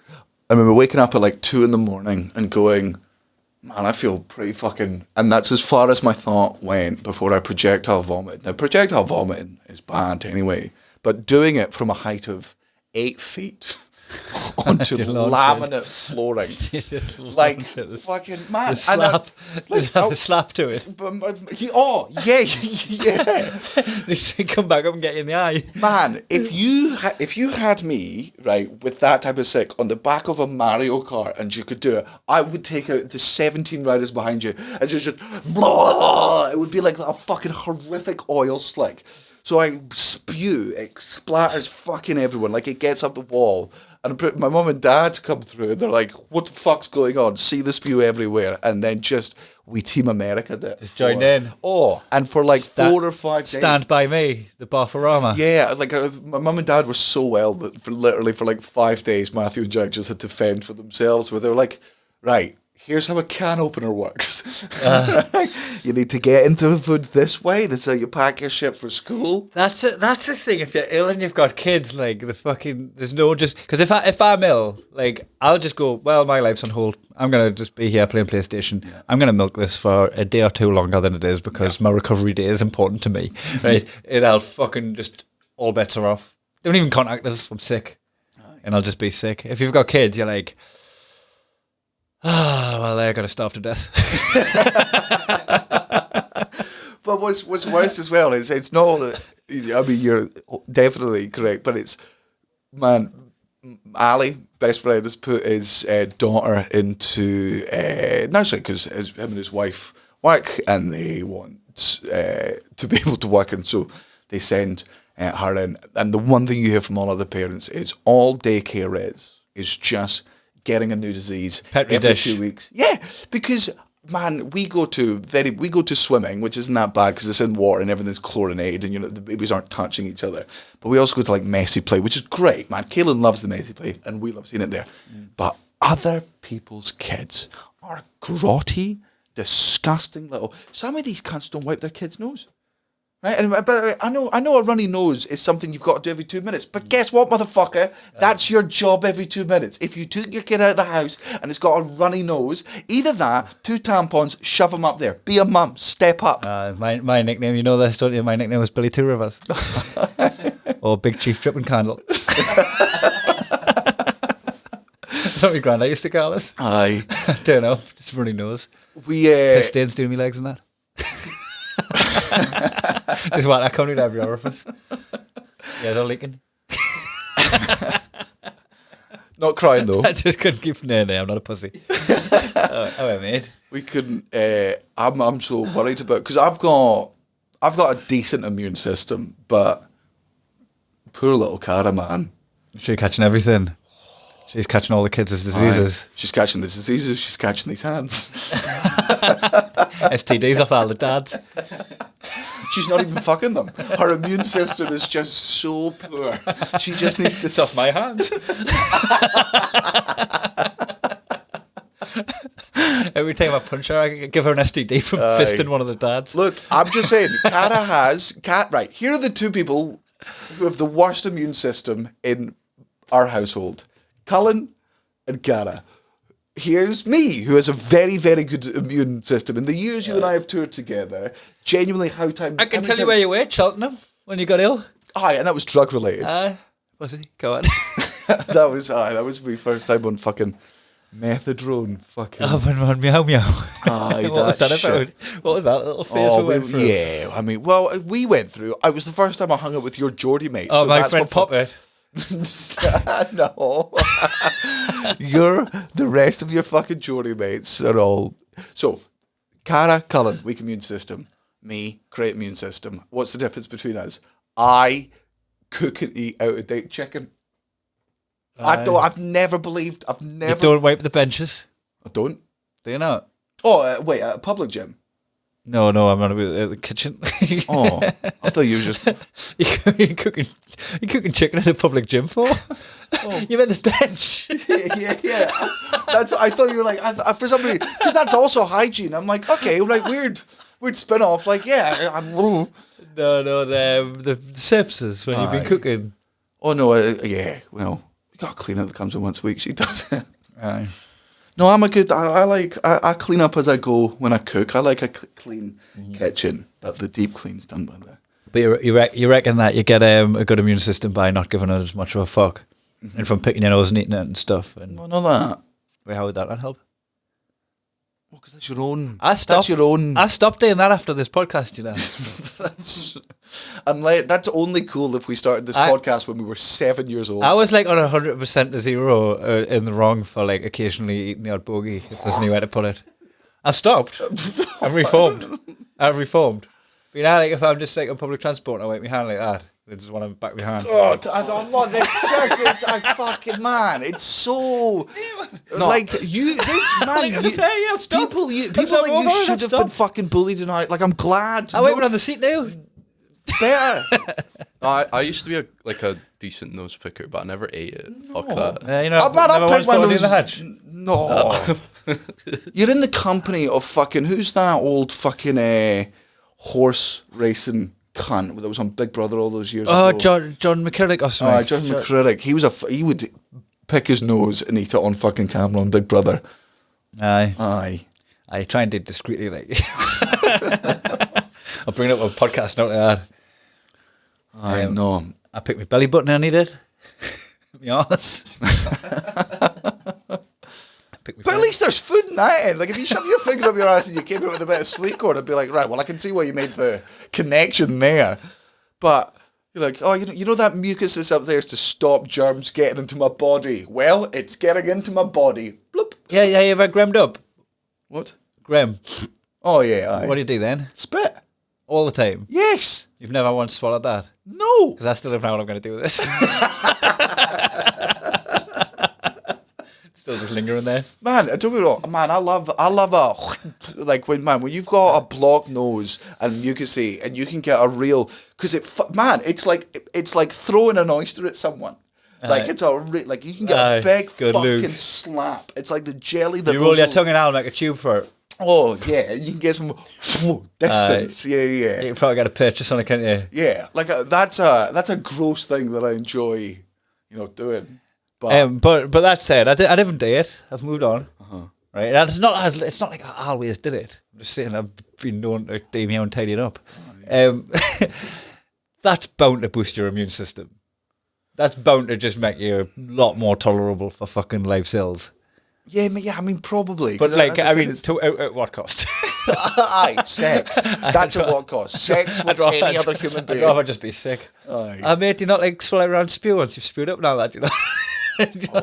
I remember waking up at like 2 a.m. and going, man, I feel pretty fucking... And that's as far as my thought went before I projectile vomited. Now, projectile vomiting is bad anyway, but doing it from a height of 8 feet... onto laminate flooring, like fucking man. The slap, the slap to it. Yeah. Come back up and get you in the eye, man. If you had me right with that type of sick on the back of a Mario Kart and you could do it, I would take out the 17 riders behind you and just blah. It would be like a fucking horrific oil slick. So I spew, it splatters fucking everyone, like it gets up the wall. And my mum and dad come through and they're like, what the fuck's going on? See the spew everywhere. And then we Team America did. Just joined in. Oh, and for like 4 or 5 days. Stand by me, the Barfarama. Yeah, like my mum and dad were so well that for like 5 days, Matthew and Jack just had to fend for themselves where they were like, right, here's how a can opener works. You need to get into the food this way. That's how you pack your shit for school. That's the thing. If you're ill and you've got kids, like there's no just because if I'm ill, like I'll just go. Well, my life's on hold. I'm gonna just be here playing PlayStation. Yeah. I'm gonna milk this for a day or two longer than it is because my recovery day is important to me. Right? And I'll fucking just all bets are off. Don't even contact us. I'm sick, and I'll just be sick. If you've got kids, you're like. Well, they're going to starve to death. But what's worse as well is it's not. I mean, you're definitely correct, but it's man. Ali, best friend, has put his daughter into nursery because him and his wife work, and they want to be able to work, and so they send her in. And the one thing you hear from all other parents is all daycare is just getting a new disease Petri every dish. 2 weeks. Yeah, because man, we go to swimming, which isn't that bad because it's in water and everything's chlorinated and the babies aren't touching each other. But we also go to like messy play, which is great, man. Kaylin loves the messy play and we love seeing it there. But other people's kids are grotty, disgusting little. Some of these cunts don't wipe their kids' nose. Right? And but I know a runny nose is something you've got to do every 2 minutes. But guess what, motherfucker? That's your job every 2 minutes. If you took your kid out of the house and it's got a runny nose, either that, 2 tampons, shove them up there. Be a mum. Step up. My nickname, you know this, don't you? My nickname was Billy Two Rivers. Or Big Chief Dripping Candle. That's what my granddad used to call us. Aye. Don't know. Just runny nose. Stains doing me legs and that. Just what I come to every orifice. Yeah, they're leaking. Not crying though. I just couldn't keep. No, I'm not a pussy. Oh, mate. We couldn't. I'm so worried about because I've got a decent immune system, but poor little Cara, man. She's catching everything. She's catching all the kids' diseases. Aye. She's catching the diseases. She's catching these hands. STDs off all the dads. She's not even fucking them. Her immune system is just so poor. She just needs to... It's off my hands. Every time I punch her, I give her an STD from fisting one of the dads. Look, I'm just saying, right, here are the 2 people who have the worst immune system in our household. Cullen and Cara. Here's me, who has a very, very good immune system. In the years you and I have toured together, genuinely I can tell you where you were, Cheltenham, when you got ill. Aye, and that was drug related. Was it? Go on. that was my first time on fucking methadone. Fucking. Oh, meow meow. Aye, what was that about? What was that little phase we went through? Yeah, I mean, well, we went through. It was the first time I hung out with your Geordie mates. Oh, so my friend Puppet. No. The rest of your fucking Geordie mates are all... So, Cara, Cullen, weak immune system. Me, great immune system. What's the difference between us? I cook and eat out-of-date chicken. I've never believed... You don't wipe the benches? I don't. Do you not? Oh, wait, at a public gym? No, I'm not about the kitchen. Oh, I thought you were just... You're cooking chicken in a public gym for? Oh. You meant the bench. yeah. I thought you were like, for some reason, because that's also hygiene. I'm like, okay, like weird spin off. Like, yeah. No, the surfaces when you've been cooking. Oh no, yeah. Well, you got a cleaner that comes in once a week. She does it. Aye. No, I'm a good. I clean up as I go when I cook. I like a clean kitchen, but the deep clean's done by the. But you reckon that you get a good immune system by not giving it as much of a fuck, and from picking your nose and eating it and stuff. And no, not that. Wait, how would that not help? Well, because that's your own. That's your own. I stopped doing that after this podcast, you know. That's only cool if we started this podcast when we were 7 years old. I was like on 100% to 0 in the wrong for like occasionally eating the odd bogey, if there's any way to put it. I've stopped. I've reformed. But you know, like if I'm just like on public transport and I wipe my hand like that, I just want to back my hand. God, I don't want this. Fucking man. It's so like you. This man. People like you should have been fucking bullied tonight. Like I'm glad. I wait on the seat now. Better. I used to be a decent nose picker, but I never ate it. No. Fuck that. Yeah, you know, I'll pick my nose in the hatch. No. You're in the company of fucking who's that old fucking horse racing cunt that was on Big Brother all those years ago. John McCurrick or something. John McCurrick. He would pick his nose and eat it on fucking camera on Big Brother. Aye. I try and do it discreetly, like. I'll bring it up on a podcast, not like that. I know. I picked my belly button and I need it. My arse. But at least there's food in that end. Like if you shove your finger up your arse and you came out with a bit of sweet corn, I'd be like, right, well I can see why you made the connection there. But you're like, oh, you know that mucus is up there to stop germs getting into my body. Well, it's getting into my body. Bloop. Yeah, you ever grimmed up? What? Grim. Oh yeah. Aye. What do you do then? Spit. All the time? Yes. You've never once swallowed that? No. Because I still don't know what I'm going to do with this. Still just lingering there. Man, don't get me wrong. Man, I love like when you've got a blocked nose and mucousy and you can get a real because it's like throwing an oyster at someone. Like it's like you can get a big fucking Luke. slap. It's like the jelly that You roll your tongue in out like a tube for it. Oh yeah, you can get some distance. Yeah. You can probably get a purchase on it, can't you? Yeah, like that's a gross thing that I enjoy, doing. But that said, I didn't do it. I've moved on. Right, and it's not like I always did it. I'm just saying I've been known to do my own tidying up. That's bound to boost your immune system. That's bound to just make you a lot more tolerable for fucking life cells. Yeah, I mean, probably. But like, at what cost? Aye, sex. That's at what cost? Sex with any other human being. I'd rather just be sick. Aye. Mate, do you not like swallow around spew once you've spewed up now that,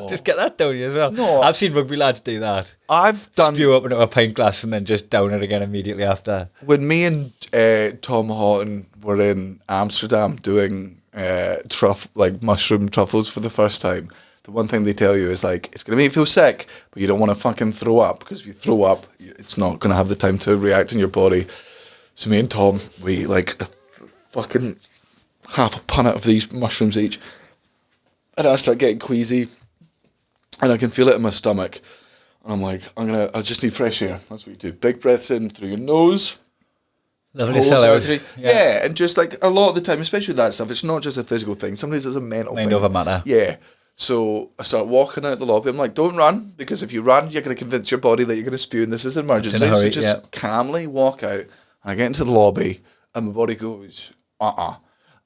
Just get that down you as well. No. I've seen rugby lads do that. I've done... Spew up into a pint glass and then just down it again immediately after. When me and Tom Houghton were in Amsterdam doing mushroom truffles for the first time, the one thing they tell you is like, it's going to make you feel sick, but you don't want to fucking throw up, because if you throw up, it's not going to have the time to react in your body. So me and Tom, we like fucking half a punnet of these mushrooms each, and I start getting queasy, and I can feel it in my stomach, and I'm like, I just need fresh air. That's what you do. Big breaths in through your nose. Lovely celery. Yeah, and just like a lot of the time, especially with that stuff, it's not just a physical thing. Sometimes it's a mental thing. Mind over matter. Yeah. So I start walking out the lobby. I'm like, don't run, because if you run, you're going to convince your body that you're going to spew, and this is an emergency. Hurry, so just calmly walk out, and I get into the lobby, and my body goes, and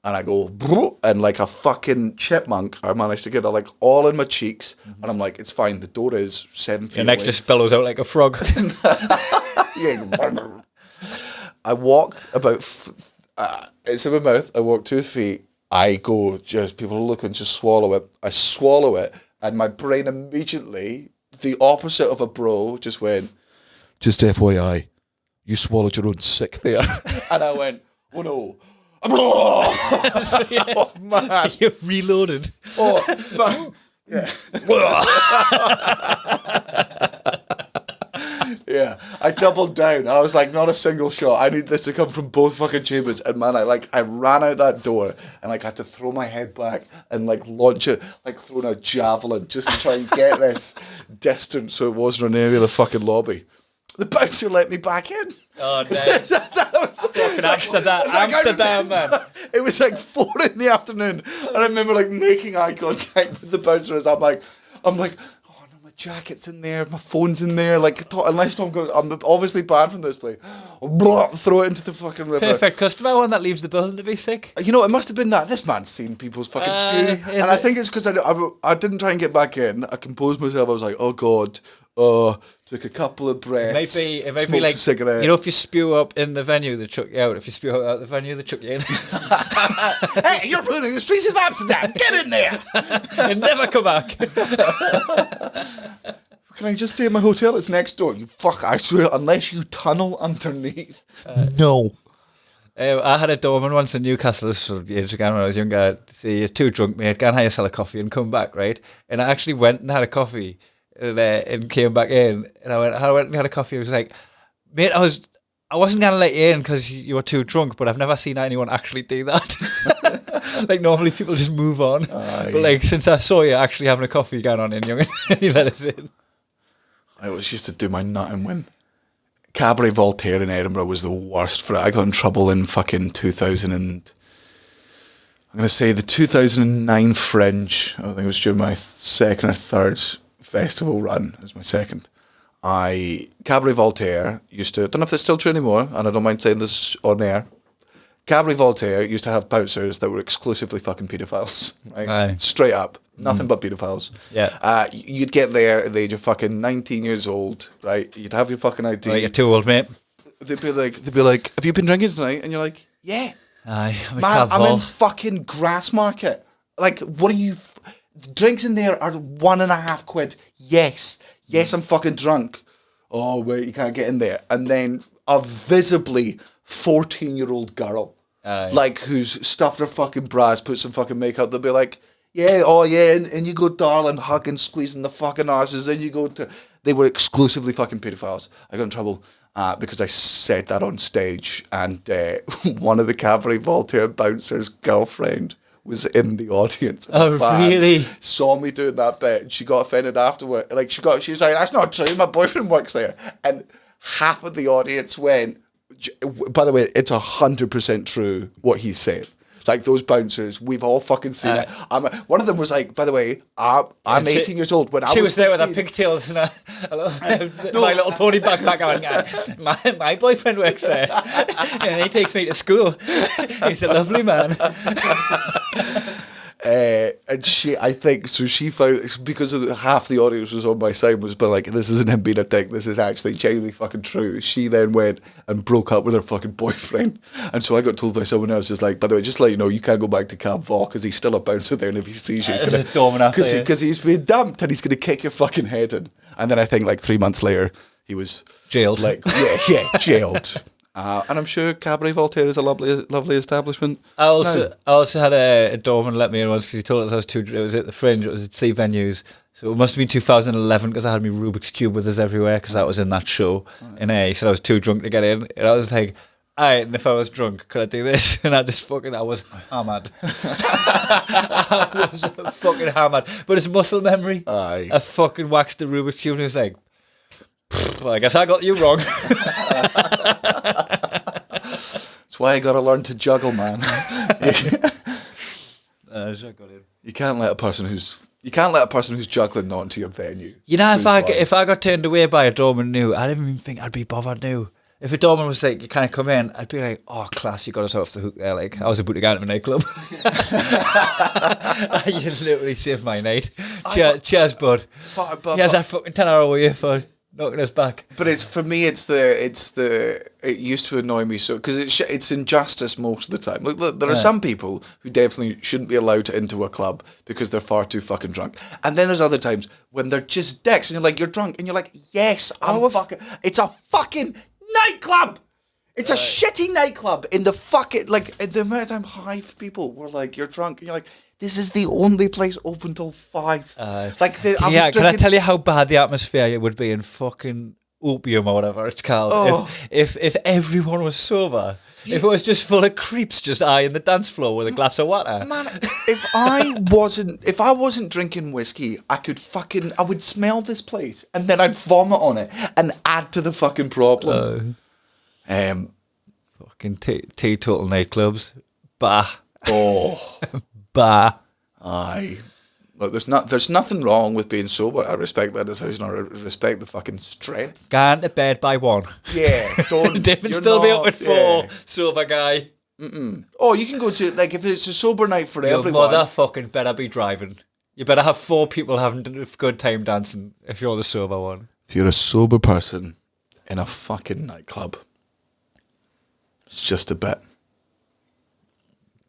I go, and like a fucking chipmunk, I managed to get it like all in my cheeks, and I'm like, it's fine. The door is 7 feet Your neck away. just billows out like a frog. Yeah. I walk about, it's in my mouth, I walk 2 feet, I go, just people look and just swallow it. I swallow it, and my brain immediately, the opposite of a bro, just went, just FYI, you swallowed your own sick there. And I went, oh no. Oh, man. You've reloaded. Oh, man. Yeah. Yeah, I doubled down. I was like, not a single shot. I need this to come from both fucking chambers. And man, I ran out that door and like had to throw my head back and like launch it, like throwing a javelin just to try and get this distance so it wasn't in any of the fucking lobby. The bouncer let me back in. Oh, nice. That was fucking Amsterdam, man. It was like 4 PM, and I remember like making eye contact with the bouncer as I'm like, oh no, my jacket's in there, my phone's in there. Like, unless Tom goes, I'm obviously banned from this place. Throw it into the fucking river. Perfect customer, one that leaves the building to be sick. You know, it must have been that this man's seen people's fucking spew, and I think it's because I didn't try and get back in. I composed myself. I was like, oh god. Took a couple of breaths. It might be like, a cigarette. you know, if you spew up in the venue, they chuck you out. If you spew out the venue, they chuck you in. Hey, you're ruining the streets of Amsterdam. Get in there. And never come back. Can I just stay in my hotel? It's next door. You fuck, I swear, unless you tunnel underneath. No. I had a doorman once in Newcastle, this was years ago when I was younger. Say, you're too drunk, mate, go and have yourself a coffee and come back, right? And I actually went and had a coffee. And came back in, and I went and had a coffee. I was like, mate, I wasn't gonna let you in because you were too drunk, but I've never seen anyone actually do that. Like normally people just move on, but like since I saw you actually having a coffee going on in, young, you let us in. I always used to do my nutting when Cabaret Voltaire in Edinburgh was the worst for it. I got in trouble in fucking 2000 and I'm gonna say the 2009 Fringe. I think it was during my second or third festival run. It was my second. Cabaret Voltaire used to, I don't know if it's still true anymore, and I don't mind saying this on air. Cabaret Voltaire used to have bouncers that were exclusively fucking paedophiles. Right? Aye. Straight up. Nothing but paedophiles. Yeah. You'd get there at the age of fucking 19 years old, right? You'd have your fucking ID. Like you're too old, mate. They'd be like, have you been drinking tonight? And you're like, yeah. Aye. I'm in fucking Grassmarket. Like, what are you... Drinks in there are £1.50. Yes, I'm fucking drunk. Oh wait, you can't get in there. And then a visibly 14-year-old girl, like who's stuffed her fucking bras, put some fucking makeup. They'll be like, Yeah, oh yeah, and you go, darling, hugging, squeezing the fucking arses, and you go to... They were exclusively fucking pedophiles. I got in trouble because I said that on stage, and one of the Cabaret Voltaire bouncer's girlfriend was in the audience. Oh, really? Saw me doing that bit, and she got offended afterward. Like, she was like, that's not true, my boyfriend works there. And half of the audience went, by the way, it's 100% true what he said. Like, those bouncers, we've all fucking seen it. One of them was like, by the way, I'm 18 years old. When she I was there with her pigtails and My Little Pony backpack on. My boyfriend works there. And he takes me to school. He's a lovely man. And I think, so she found, because of half the audience was on my side, was like, this isn't him being a dick, this is actually genuinely fucking true. She then went and broke up with her fucking boyfriend. And so I got told by someone else, just like, by the way, just to let you know, you can't go back to Cab Vol because he's still a bouncer there, and if he sees you, he's going to... Because he's been dumped and he's going to kick your fucking head in. And then I think like 3 months later, he was... Jailed. Like, yeah, jailed. And I'm sure Cabaret Voltaire is a lovely establishment. I also had a doorman let me in once because he told us I was too... It was at the Fringe, it was at C venues. So it must have been 2011 because I had my Rubik's Cube with us everywhere because that was in that show. And he said I was too drunk to get in. And I was like, alright, and if I was drunk, could I do this? And I was hammered. I was fucking hammered. But it's muscle memory. Aye. I fucking waxed the Rubik's Cube and it was like, well, I guess I got you wrong. That's why I gotta learn to juggle, man. You can't let a person who's juggling not into your venue. You know, if I got turned away by a doorman new, I didn't even think I'd be bothered new. If a doorman was like, you can't come in, I'd be like, oh, class, you got us off the hook there. Like, I was about to go into a nightclub. You literally saved my night. Cheers, bud. Here's that fucking 10 hour away for knocking us back. But it used to annoy me so, because it's injustice most of the time. Look, there are some people who definitely shouldn't be allowed to enter a club because they're far too fucking drunk. And then there's other times when they're just dicks and you're like, you're drunk, and you're like, yes, it's a fucking nightclub. It's a shitty nightclub in the fucking, like, the amount of time Hive people were like, you're drunk, and you're like, this is the only place open till 5. Can I tell you how bad the atmosphere would be in fucking Opium or whatever it's called if everyone was sober? If it was just full of creeps just eyeing the dance floor with a glass of water. Man, if I wasn't drinking whiskey, I would smell this place and then I'd vomit on it and add to the fucking problem. Fucking teetotal nightclubs. Bah. Oh. Bah. Aye. Look, there's nothing wrong with being sober. I respect that decision. I respect the fucking strength. Going to bed by 1. Yeah, don't. Different still be up at 4, sober guy. Oh, you can go to, like, if it's a sober night for everyone. Your mother fucking better be driving. You better have 4 people having a good time dancing if you're the sober one. If you're a sober person in a fucking nightclub, it's just a bit.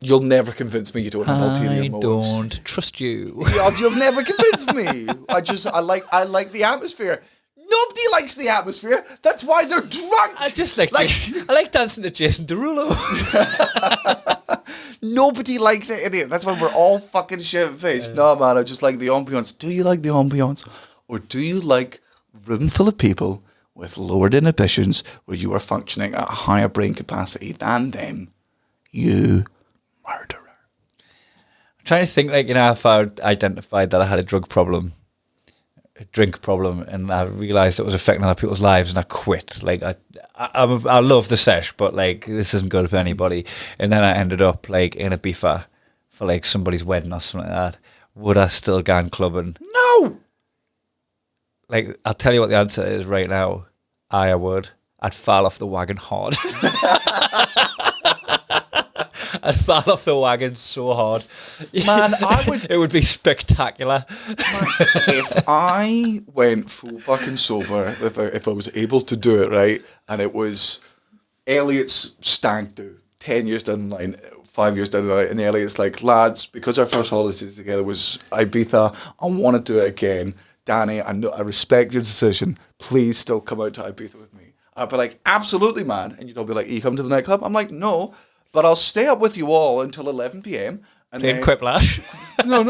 You'll never convince me you don't have ulterior motives. I don't trust you. You'll never convince me. I like the atmosphere. Nobody likes the atmosphere. That's why they're drunk. I like dancing to Jason Derulo. Nobody likes it in here. That's why we're all fucking shit-faced. No, man, I just like the ambiance. Do you like the ambiance? Or do you like a room full of people with lowered inhibitions where you are functioning at a higher brain capacity than them? You murderer. I'm trying to think, like, you know, if I identified that I had a drink problem, and I realised it was affecting other people's lives, and I quit. Like, I love the sesh, but, like, this isn't good for anybody. And then I ended up, like, in a beefer for, like, somebody's wedding or something like that. Would I still go clubbing? No! Like, I'll tell you what the answer is right now. I would. I'd fall off the wagon hard. I'd fall off the wagon so hard. Man, I would... It would be spectacular. Man, if I went full fucking sober, if I was able to do it, right, and it was Elliot's stag do, 10 years down the line, 5 years down the line, and Elliot's like, lads, because our first holiday together was Ibiza, I want to do it again. Danny, I respect your decision. Please still come out to Ibiza with me. I'd be like, absolutely, man. And you'd all be like, you come to the nightclub? I'm like, no. But I'll stay up with you all until 11 p.m. And Playing then, Quiplash. no,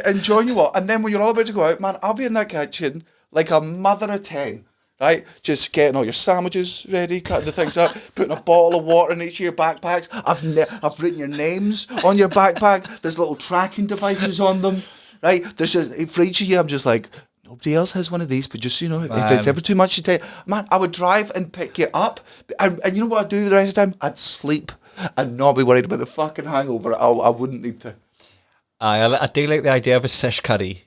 and join you what? And then when you're all about to go out, man, I'll be in that kitchen like a mother of 10, right? Just getting all your sandwiches ready, cutting the things up, putting a bottle of water in each of your backpacks. I've written your names on your backpack. There's little tracking devices on them, right? There's just, for each of you, I'm just like, nobody else has one of these, but just so you know, if it's ever too much, you take. Man, I would drive and pick you up, and you know what I'd do the rest of the time? I'd sleep and not be worried about the fucking hangover. I wouldn't need to. I do like the idea of a sesh caddy.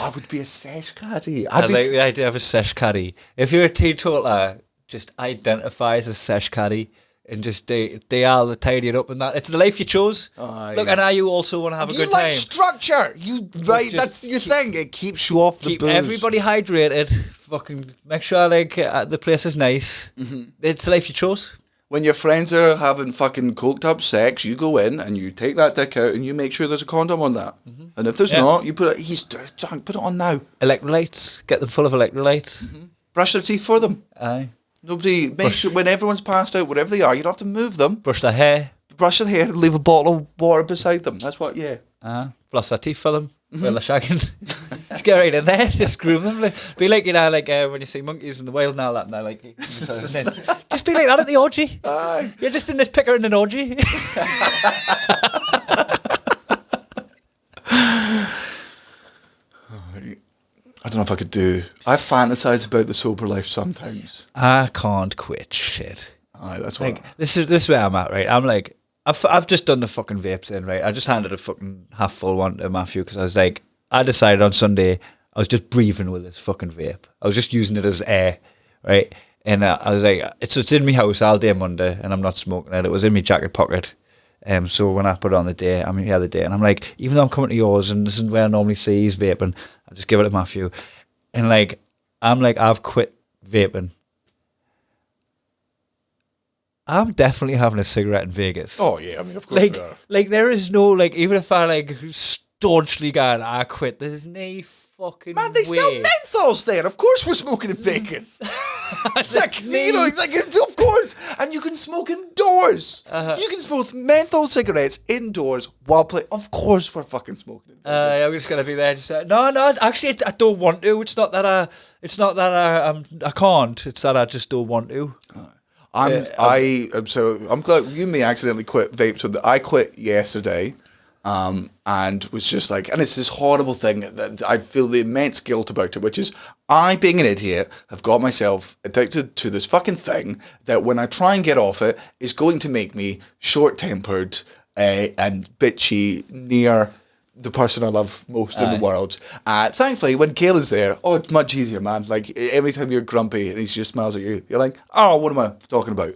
I would be a sesh caddy. I like the idea of a sesh caddy. If you're a teetotaler, just identify as a sesh caddy and just they are tidy it up and that. It's the life you chose. Look, and now you also want to have a good like time. Structure. That's your thing. It keeps you off the Keep booze. everybody hydrated. Fucking make sure the place is nice. It's the life you chose. When your friends are having fucking coked up sex, you go in and you take that dick out and you make sure there's a condom on that. And if there's not, you put it. Put it on now. Electrolytes. Get them full of electrolytes. Brush their teeth for them. Aye. Nobody make sure when everyone's passed out, wherever they are, you don't have to move them. Brush their hair. Brush their hair and leave a bottle of water beside them. That's what. Yeah. Floss their teeth for them. Well, they're shagging. Just get right in there. Just groom them. Be like, when you see monkeys in the wild and all that. And they're like, just be like that at the orgy. Aye. You're just in this picker in an orgy. I don't know if I could do. I fantasize about the sober life sometimes. I can't quit shit. Aye, that's what. Like this is where I'm at, right? I'm like, I've just done the fucking vapes in, right? I just handed a fucking half full one to Matthew because I was like, I decided on Sunday I was just breathing with this fucking vape. I was just using it as air, right? And I was like, it's in my house all day Monday, and I'm not smoking it. It was in my jacket pocket. So when I put it on the day, I'm here the day, and I'm like, even though I'm coming to yours, and this is where I normally see he's vaping, I just give it to Matthew, and like, I'm like, I've quit vaping. I'm definitely having a cigarette in Vegas. Oh yeah, I mean of course we are. Like there is no like, even if I like staunchly going, I quit. There's no fucking Man, they way. sell menthols there. Of course we're smoking in Vegas. Of course. And you can smoke indoors. You can smoke menthol cigarettes indoors while playing. Of course we're fucking smoking in Vegas. I'm just gonna be there. Just no. Actually, I don't want to. It's not that I can't. It's that I just don't want to. I'm glad you and me accidentally quit vape. So I quit yesterday. And was just like, and it's this horrible thing that I feel the immense guilt about it, which is I, being an idiot, have got myself addicted to this fucking thing that when I try and get off it is going to make me short-tempered and bitchy near the person I love most in the world. Thankfully, when Kaylin's there, it's much easier, man. Like, every time you're grumpy and he just smiles at you, you're like, oh, what am I talking about?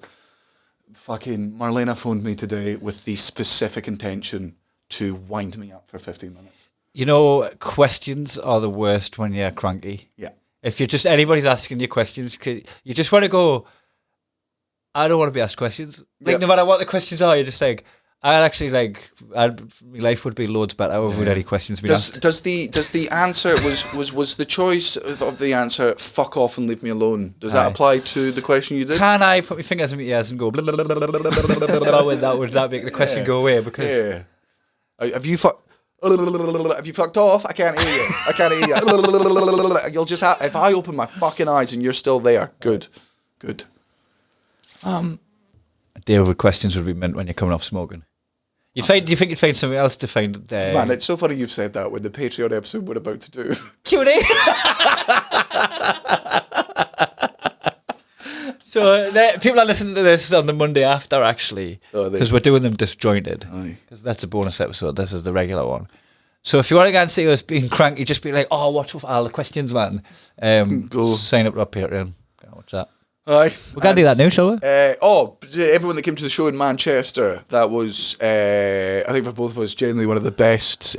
Fucking Marlena phoned me today with the specific intention to wind me up for 15 minutes. You know, questions are the worst when you're cranky. Yeah. If you're just, anybody's asking you questions, you just want to go, I don't want to be asked questions. Like, no matter what the questions are, you're just like, my life would be loads better without any questions being asked. Does the answer, was the choice of the answer, fuck off and leave me alone? Does that apply to the question you did? Can I put my fingers in my ears and go, blah, blah, blah, blah, blah, blah, blah, blah, would that make the question go away? Because yeah. Have you fucked off? I can't hear you. You'll just have, if I open my fucking eyes and you're still there, good. A deal with questions would be meant when you're coming off smoking. Do you think you'd find something else to find? Man, it's so funny you've said that when the Patreon episode we're about to do. Q&A. So people are listening to this on the Monday after, actually, because we're doing them disjointed. Because that's a bonus episode. This is the regular one. So if you want to go and see us being cranky, just be like, watch for all the questions, man. Go sign up to our Patreon. Go watch that. Aye. We're going to do that now, shall we? Everyone that came to the show in Manchester, that was, I think for both of us, genuinely one of the best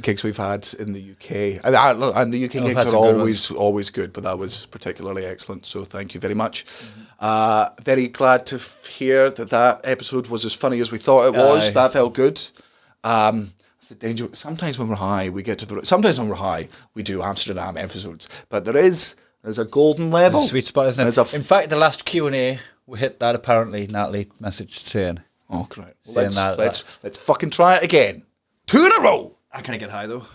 gigs we've had in the UK. And the UK gigs are always good, but that was particularly excellent. So thank you very much. Very glad to hear that episode was as funny as we thought it was. Aye. That felt good. It's the danger. Sometimes when we're high, we do Amsterdam episodes, but there's a golden level. It's a sweet spot, isn't it? In fact, the last Q&A, we hit that apparently. Natalie messaged saying. Oh, great. Well, let's fucking try it again. 2 in a row. I can't get high though.